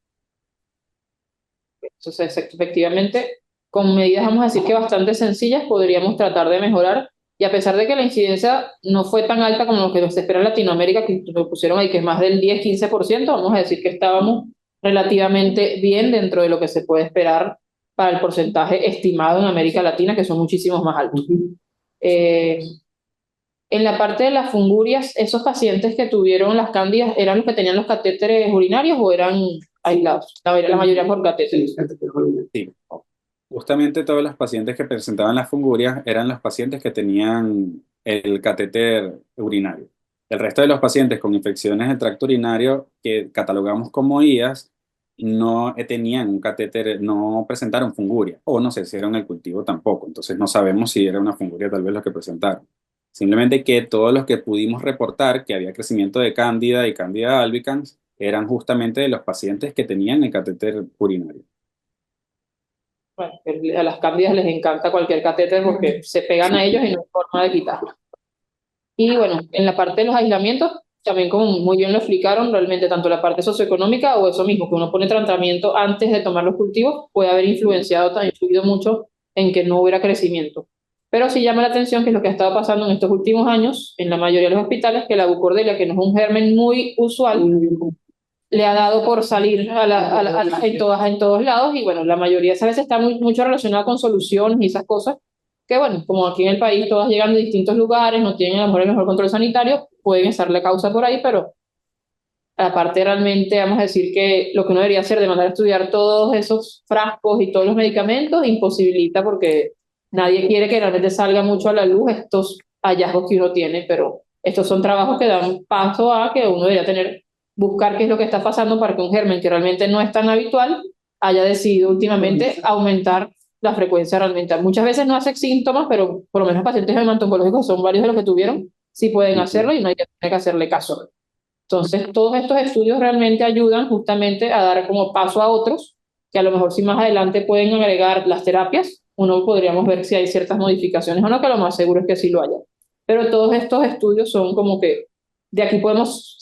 Entonces, efectivamente, con medidas, vamos a decir que bastante sencillas, podríamos tratar de mejorar. Y a pesar de que la incidencia no fue tan alta como lo que se espera en Latinoamérica, que lo pusieron ahí, que es más del 10-15%, vamos a decir que estábamos relativamente bien dentro de lo que se puede esperar para el porcentaje estimado en América Latina, que son muchísimos más altos. En la parte de las fungurias, ¿esos pacientes que tuvieron las cándidas eran los que tenían los catéteres urinarios o eran aislados? La mayoría por catéteres. Sí. Justamente todos los pacientes que presentaban las fungurias eran los pacientes que tenían el catéter urinario. El resto de los pacientes con infecciones del tracto urinario que catalogamos como IAS no tenían un catéter, no presentaron funguria o no se hicieron el cultivo tampoco. Entonces no sabemos si era una funguria tal vez los que presentaron. Simplemente que todos los que pudimos reportar que había crecimiento de Cándida y Cándida albicans eran justamente de los pacientes que tenían el catéter urinario. Bueno, a las cándidas les encanta cualquier catéter porque se pegan a ellos y no hay forma de quitarlo. Y bueno, en la parte de los aislamientos, también como muy bien lo explicaron, realmente tanto la parte socioeconómica o eso mismo, que uno pone tratamiento antes de tomar los cultivos, puede haber influido mucho en que no hubiera crecimiento. Pero sí llama la atención que es lo que ha estado pasando en estos últimos años en la mayoría de los hospitales, que la bucordelia, que no es un germen muy usual, le ha dado por salir en todos lados y bueno, la mayoría de esas veces está mucho relacionada con soluciones y esas cosas, que bueno, como aquí en el país todas llegan de distintos lugares, no tienen a lo mejor el mejor control sanitario, pueden estar la causa por ahí, pero aparte realmente vamos a decir que lo que uno debería hacer de mandar a estudiar todos esos frascos y todos los medicamentos imposibilita porque nadie quiere que realmente salga mucho a la luz estos hallazgos que uno tiene, pero estos son trabajos que dan paso a que uno debería buscar qué es lo que está pasando para que un germen que realmente no es tan habitual haya decidido últimamente aumentar la frecuencia realmente. Muchas veces no hace síntomas, pero por lo menos pacientes hematológicos son varios de los que tuvieron, sí pueden hacerlo y no hay que tener que hacerle caso. Entonces, todos estos estudios realmente ayudan justamente a dar como paso a otros, que a lo mejor si más adelante pueden agregar las terapias, uno podríamos ver si hay ciertas modificaciones o no, que lo más seguro es que sí lo haya. Pero todos estos estudios son como que de aquí podemos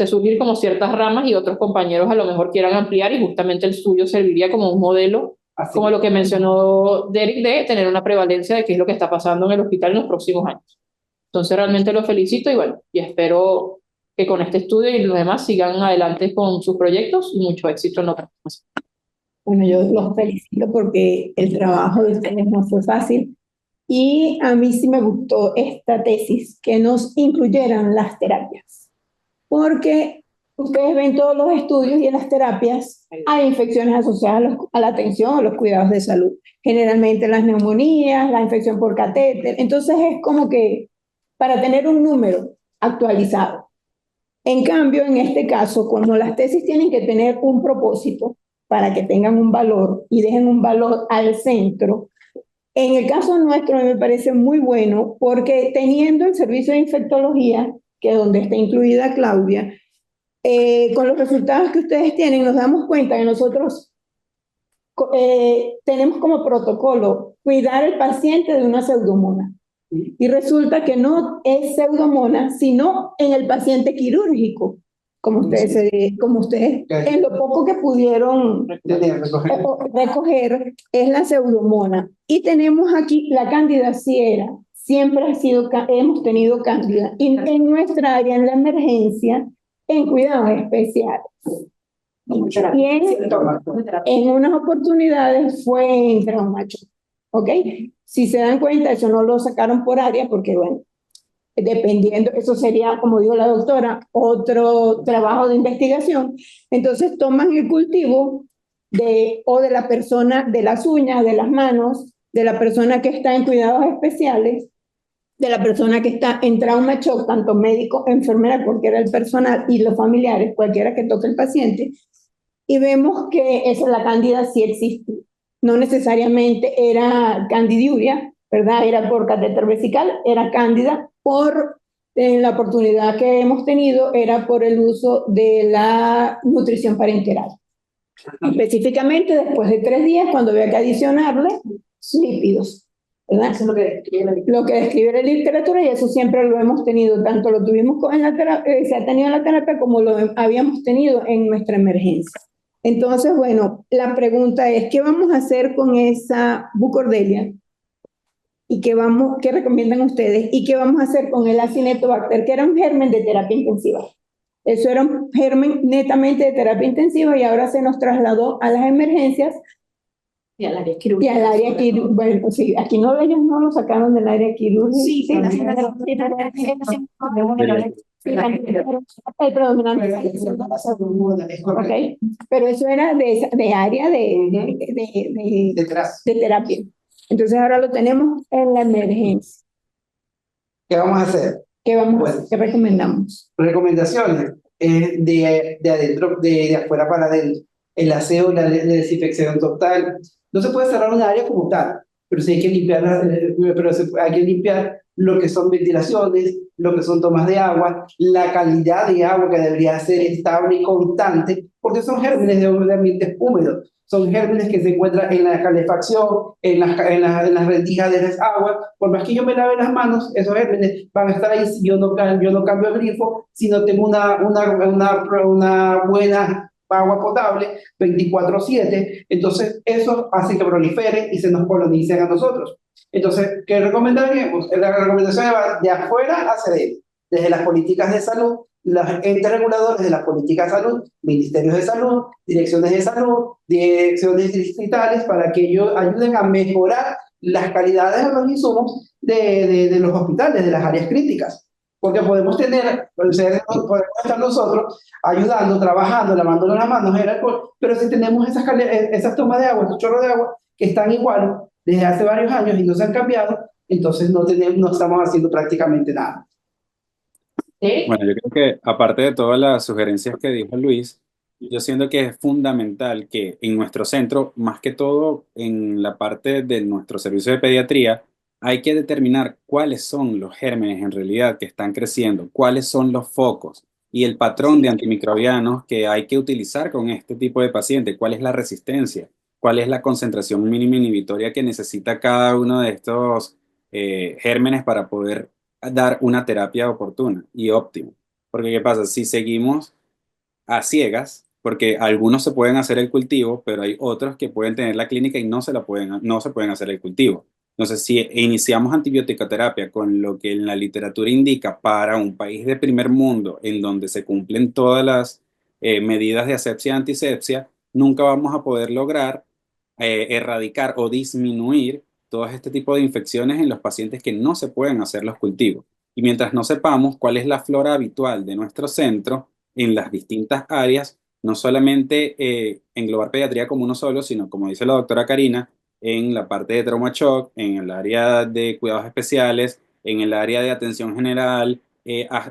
surgir como ciertas ramas y otros compañeros a lo mejor quieran ampliar y justamente el suyo serviría como un modelo, como lo que mencionó Derek, de tener una prevalencia de qué es lo que está pasando en el hospital en los próximos años. Entonces realmente lo felicito y bueno, y espero que con este estudio y los demás sigan adelante con sus proyectos y mucho éxito en lo que hacen. Bueno, yo los felicito porque el trabajo de ustedes no fue fácil y a mí sí me gustó esta tesis, que nos incluyeran las terapias, porque ustedes ven todos los estudios y en las terapias hay infecciones asociadas a la atención, a los cuidados de salud, generalmente las neumonías, la infección por catéter, entonces es como que para tener un número actualizado. En cambio, en este caso, cuando las tesis tienen que tener un propósito para que tengan un valor y dejen un valor al centro, en el caso nuestro me parece muy bueno porque teniendo el servicio de infectología, que es donde está incluida Claudia, con los resultados que ustedes tienen, nos damos cuenta que nosotros tenemos como protocolo cuidar al paciente de una pseudomonas. Y resulta que no es pseudomonas, sino en el paciente quirúrgico, como ustedes en lo poco que pudieron recoger, es la pseudomonas. Y tenemos aquí la cándida ciera. Siempre hemos tenido cándida. Y en nuestra área, en la emergencia, en cuidados especiales. Y en unas oportunidades fue en trauma shock. ¿Ok? Si se dan cuenta, eso no lo sacaron por área porque, bueno, dependiendo, eso sería, como dijo la doctora, otro trabajo de investigación. Entonces toman el cultivo o de la persona, de las uñas, de las manos, de la persona que está en cuidados especiales, de la persona que está en trauma shock, tanto médico, enfermera, cualquiera del personal y los familiares, cualquiera que toque el paciente, y vemos que la cándida sí existe. No necesariamente era candidiuria, ¿verdad? Era por catéter vesical, era cándida en la oportunidad que hemos tenido, era por el uso de la nutrición parenteral. Específicamente después de 3 días, cuando había que adicionarle lípidos, ¿verdad? Eso es lo que describe la literatura, y eso siempre lo hemos tenido, tanto lo tuvimos se ha tenido en la terapia como lo habíamos tenido en nuestra emergencia. Entonces, bueno, la pregunta es, ¿qué vamos a hacer con esa bucordelia? ¿Y qué recomiendan ustedes? ¿Y qué vamos a hacer con el Acinetobacter, que era un germen de terapia intensiva? Eso era un germen netamente de terapia intensiva y ahora se nos trasladó a las emergencias y al área quirúrgica. Bueno, sí, aquí ellos no lo sacaron del área quirúrgica. Sí, el predominante. Okay. Pero eso era de área de terapia. Entonces ahora lo tenemos en la emergencia. ¿Qué vamos a hacer? ¿Qué recomendamos? Recomendaciones de adentro, de afuera para adentro. El aseo, la desinfección total. No se puede cerrar un área como tal, pero sí hay que limpiar, hay que limpiar lo que son ventilaciones, lo que son tomas de agua, la calidad de agua que debería ser estable y constante, porque son gérmenes de ambientes húmedos, son gérmenes que se encuentran en la calefacción, en las rendijas de las aguas. Por más que yo me lave las manos, esos gérmenes van a estar ahí si yo no cambio el grifo, si no tengo una buena agua potable 24/7, entonces eso hace que proliferen y se nos colonicen a nosotros. Entonces, ¿qué recomendaríamos? La recomendación va de afuera hacia adentro, desde las políticas de salud, los entes reguladores de las políticas de salud, ministerios de salud, direcciones de salud, direcciones distritales, para que ellos ayuden a mejorar las calidades de los insumos de los hospitales, de las áreas críticas. Porque podemos estar nosotros ayudando, trabajando, lavándonos las manos, el alcohol, pero si tenemos esas tomas de agua, estos chorros de agua, que están igual desde hace varios años y no se han cambiado, entonces no estamos haciendo prácticamente nada. Bueno, yo creo que aparte de todas las sugerencias que dijo Luis, yo siento que es fundamental que en nuestro centro, más que todo en la parte de nuestro servicio de pediatría, hay que determinar cuáles son los gérmenes en realidad que están creciendo, cuáles son los focos y el patrón de antimicrobianos que hay que utilizar con este tipo de paciente, cuál es la resistencia, cuál es la concentración mínima inhibitoria que necesita cada uno de estos gérmenes para poder dar una terapia oportuna y óptima. Porque ¿qué pasa? Si seguimos a ciegas, porque algunos se pueden hacer el cultivo, pero hay otros que pueden tener la clínica y no se pueden hacer el cultivo. Entonces, si iniciamos antibiótico-terapia con lo que en la literatura indica para un país de primer mundo, en donde se cumplen todas las medidas de asepsia y antisepsia, nunca vamos a poder lograr erradicar o disminuir todo este tipo de infecciones en los pacientes que no se pueden hacer los cultivos. Y mientras no sepamos cuál es la flora habitual de nuestro centro en las distintas áreas, no solamente englobar pediatría como uno solo, sino como dice la doctora Karina, en la parte de trauma shock, en el área de cuidados especiales, en el área de atención general,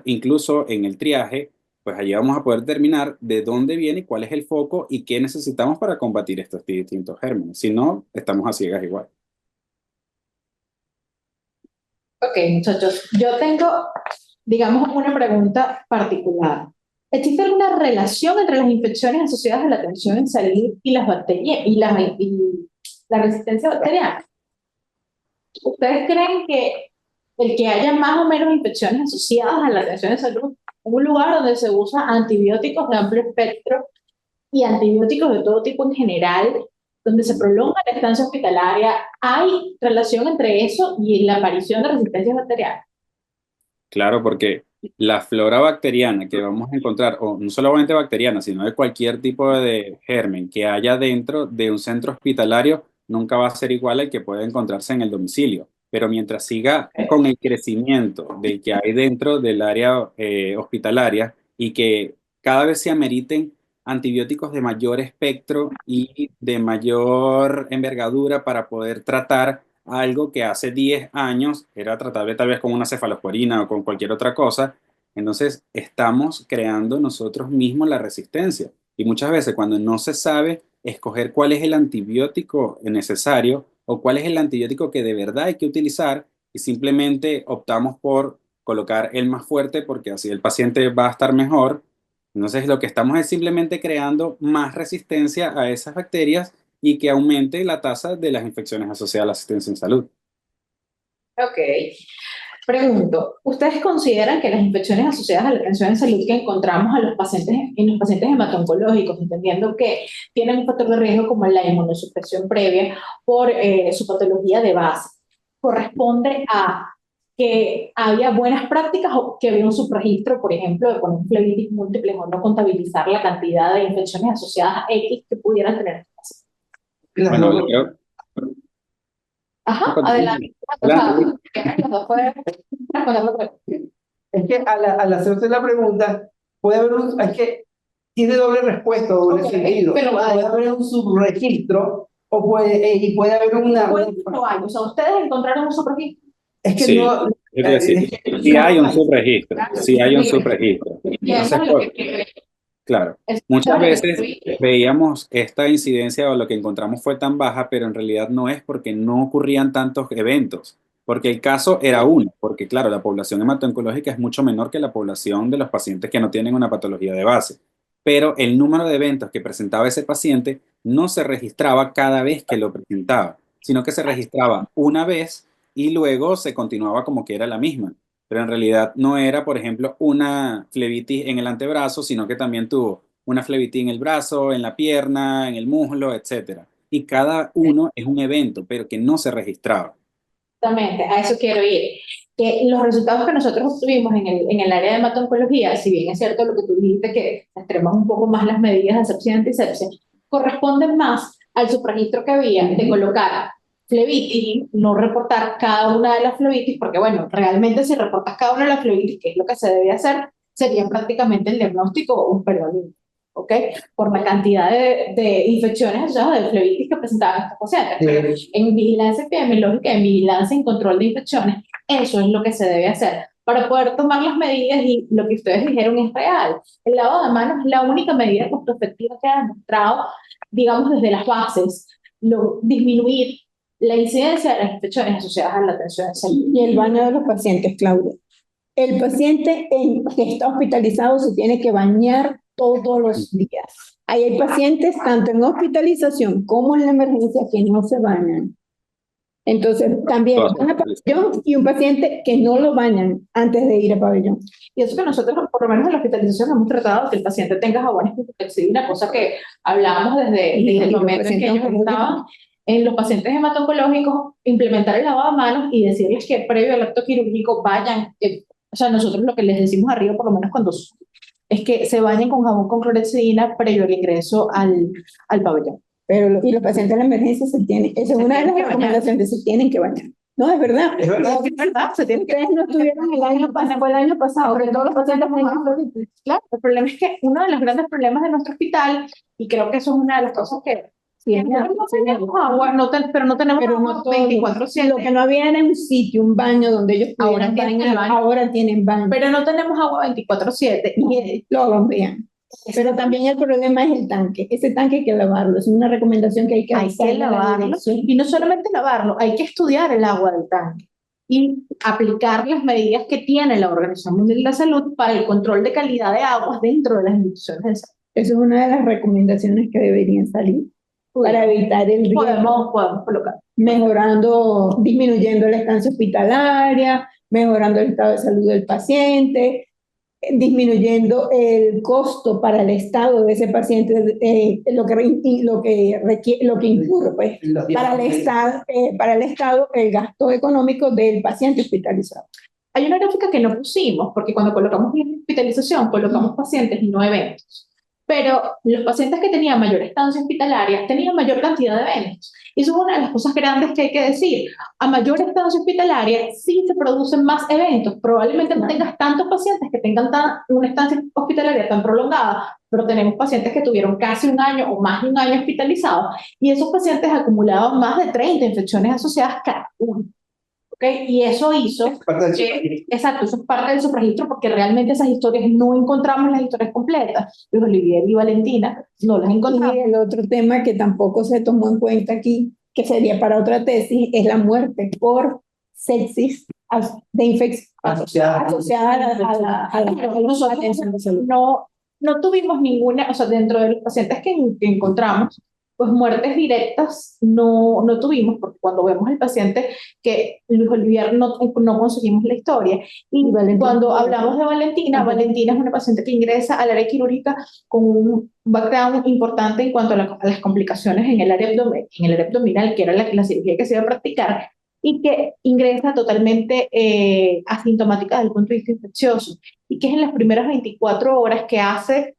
incluso en el triaje, pues allí vamos a poder determinar de dónde viene, cuál es el foco y qué necesitamos para combatir estos distintos gérmenes. Si no, estamos a ciegas igual. Ok, muchachos, yo tengo, digamos, una pregunta particular. ¿Existe alguna relación entre las infecciones asociadas a la tensión en salud y las bacterias y la resistencia bacteriana? ¿Ustedes creen que el que haya más o menos infecciones asociadas a la atención de salud, un lugar donde se usa antibióticos de amplio espectro y antibióticos de todo tipo en general, donde se prolonga la estancia hospitalaria, ¿hay relación entre eso y la aparición de resistencias bacterianas? Claro, porque la flora bacteriana que vamos a encontrar, o no solamente bacteriana, sino de cualquier tipo de germen que haya dentro de un centro hospitalario, nunca va a ser igual al que puede encontrarse en el domicilio. Pero mientras siga con el crecimiento del que hay dentro del área hospitalaria y que cada vez se ameriten antibióticos de mayor espectro y de mayor envergadura para poder tratar algo que hace 10 años era tratable tal vez con una cefalosporina o con cualquier otra cosa. Entonces estamos creando nosotros mismos la resistencia. Y muchas veces cuando no se sabe escoger cuál es el antibiótico necesario o cuál es el antibiótico que de verdad hay que utilizar y simplemente optamos por colocar el más fuerte porque así el paciente va a estar mejor. Entonces lo que estamos es simplemente creando más resistencia a esas bacterias y que aumente la tasa de las infecciones asociadas a la asistencia en salud. Ok. Pregunto, ¿ustedes consideran que las infecciones asociadas a la atención en salud que encontramos a los pacientes, en los pacientes hemato-oncológicos, entendiendo que tienen un factor de riesgo como la inmunosupresión previa por su patología de base, corresponde a que había buenas prácticas o que había un subregistro, por ejemplo, de poner flebitis múltiples o no contabilizar la cantidad de infecciones asociadas a X que pudieran tener? Bueno, Claro, yo Ajá, adelante. O adelante. sea, los dos pueden responderlo. es que al hacerse la pregunta, puede haber es que tiene doble respuesta, doble Ok, sentido. pero Puede haber un subregistro o y puede haber una... ¿Cuántos años? O sea, ustedes encontraron un subregistro. Es que Sí, no... es decir, sí hay un subregistro, sí hay un subregistro. Y eso Entonces, es lo que claro, eso muchas es lo veces que veíamos esta incidencia o lo que encontramos fue tan baja, pero en realidad no es porque no ocurrían tantos eventos, porque el caso era uno, porque claro, la población hemato-oncológica es mucho menor que la población de los pacientes que no tienen una patología de base, pero el número de eventos que presentaba ese paciente no se registraba cada vez que lo presentaba, sino que se registraba una vez y luego se continuaba como que era la misma, pero en realidad no era, por ejemplo, una flebitis en el antebrazo, sino que también tuvo una flebitis en el brazo, en la pierna, en el muslo, etcétera. Y cada uno es un evento, pero que no se registraba. Exactamente, a eso quiero ir. Que los resultados que nosotros obtuvimos en el área de hemato-oncología, si bien es cierto lo que tú dijiste, que extremamos un poco más las medidas de asepsia y antisepsia, corresponden más al subregistro que había de colocar flebitis, no reportar cada una de las flebitis, porque bueno, realmente si reportas cada una de las flebitis, que es lo que se debe hacer, sería prácticamente el diagnóstico un perdón, ¿ok? Por la cantidad de infecciones asociadas de flebitis que presentaban estos pacientes. Pero en vigilancia epidemiológica, en vigilancia en control de infecciones, eso es lo que se debe hacer para poder tomar las medidas y lo que ustedes dijeron es real. El lavado de manos es la única medida costo-efectiva que ha demostrado, digamos, desde las bases, disminuir la incidencia de las infecciones asociadas a la atención de salud. Y el baño de los pacientes, Claudia. El paciente que está hospitalizado se tiene que bañar todos los días. Ahí hay pacientes, tanto en hospitalización como en la emergencia, que no se bañan. Entonces, también van a pabellón y un paciente que no lo bañan antes de ir a pabellón. Y eso que nosotros, por lo menos en la hospitalización, hemos tratado de que el paciente tenga jabones con flexibilidad, cosa que hablábamos desde el momento en que ellos estaban en los pacientes hemato-oncológicos, implementar el lavado de manos y decirles que previo al acto quirúrgico vayan, o sea, nosotros lo que les decimos arriba, por lo menos cuando es que se bañen con jabón con clorexidina previo al ingreso al pabellón. Pero y los pacientes en la emergencia se tienen, esa es una de las recomendaciones, se tienen que bañar. No, es verdad. Es verdad. Es verdad, se tiene que... Ustedes no estuvieron fue el año pasado, que todos los pacientes tenían flebitis. Claro, el problema es que uno de los grandes problemas de nuestro hospital, y creo que eso es una de las cosas que no tenemos agua, pero no tenemos agua 24/7. Lo que no había era un sitio, un baño donde ellos Ahora pudieran tienen bañar, baño. ahora tienen baño. Pero no tenemos agua 24/7. Y Lo hagan bien. Pero también el problema es el tanque. Ese tanque hay que lavarlo. Es una recomendación que hay que hacerle a la lavarlo. dirección. Y no solamente lavarlo, hay que estudiar el agua del tanque y aplicar las medidas que tiene la Organización Mundial de la Salud para el control de calidad de aguas dentro de las instituciones de salud. Esa es una de las recomendaciones que deberían salir para evitar el riesgo. Podemos colocar. Mejorando, disminuyendo la estancia hospitalaria, mejorando el estado de salud del paciente, disminuyendo el costo para el estado de ese paciente, lo que incurre, pues, Los días para el estado el gasto económico del paciente hospitalizado. Hay una gráfica que no pusimos, porque cuando colocamos hospitalización, colocamos pacientes y no eventos. Pero los pacientes que tenían mayor estancia hospitalaria tenían mayor cantidad de eventos. Y eso es una de las cosas grandes que hay que decir. A mayor estancia hospitalaria sí se producen más eventos. Probablemente no tengas tantos pacientes que tengan una estancia hospitalaria tan prolongada, pero tenemos pacientes que tuvieron casi un año o más de un año hospitalizados y esos pacientes acumulaban más de 30 infecciones asociadas cada uno. ¿Okay? Y eso hizo exacto, eso es parte del subregistro porque realmente esas historias no encontramos las historias completas. Luis Olivier y Valentina no las encontramos. Y el otro tema que tampoco se tomó en cuenta aquí, que sería para otra tesis, es la muerte por sepsis de infección asociada a la atención de salud. No tuvimos ninguna, o sea, dentro de los pacientes que encontramos, pues muertes directas no tuvimos, porque cuando vemos el paciente que Luis Olivier no conseguimos la historia. Y cuando hablamos de Valentina, Valentina es una paciente que ingresa al área quirúrgica con un background importante en cuanto a las complicaciones en el área abdominal, que era la cirugía que se iba a practicar, y que ingresa totalmente asintomática desde el punto de vista infeccioso, y que es en las primeras 24 horas que hace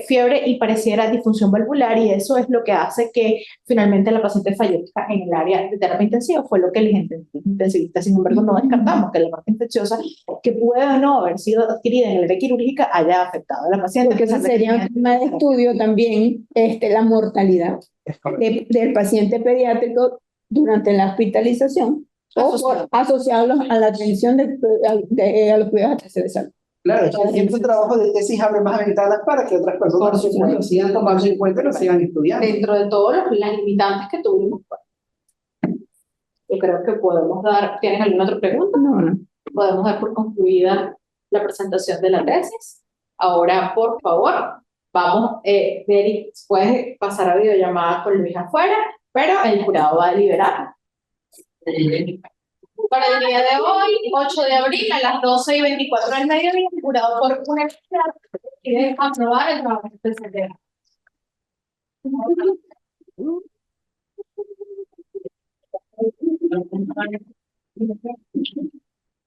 fiebre y pareciera disfunción valvular, y eso es lo que hace que finalmente la paciente fallezca en el área de terapia intensiva, fue lo que les intensivistas. Sin embargo, no descartamos que la parte infecciosa, que puede o no haber sido adquirida en el área quirúrgica, haya afectado a la paciente. Porque ese sería un tema de estudio también, la mortalidad del paciente pediátrico durante la hospitalización asociado a la atención a los cuidados de tercera salud. Claro, siempre el trabajo de tesis abre más ventanas para que otras personas lo sigan tomando en cuenta y lo sigan estudiando. Dentro de todas las limitantes que tuvimos, yo creo que podemos dar. ¿Tienes alguna otra pregunta? No. Podemos dar por concluida la presentación de la tesis. Ahora, por favor, vamos, Derek, puedes pasar a videollamada con Luis afuera, pero el jurado va a deliberar. Para el día de hoy, 8 de abril, a las 12:24 del mediodía, el jurado por unanimidad quiere aprobar el trabajo del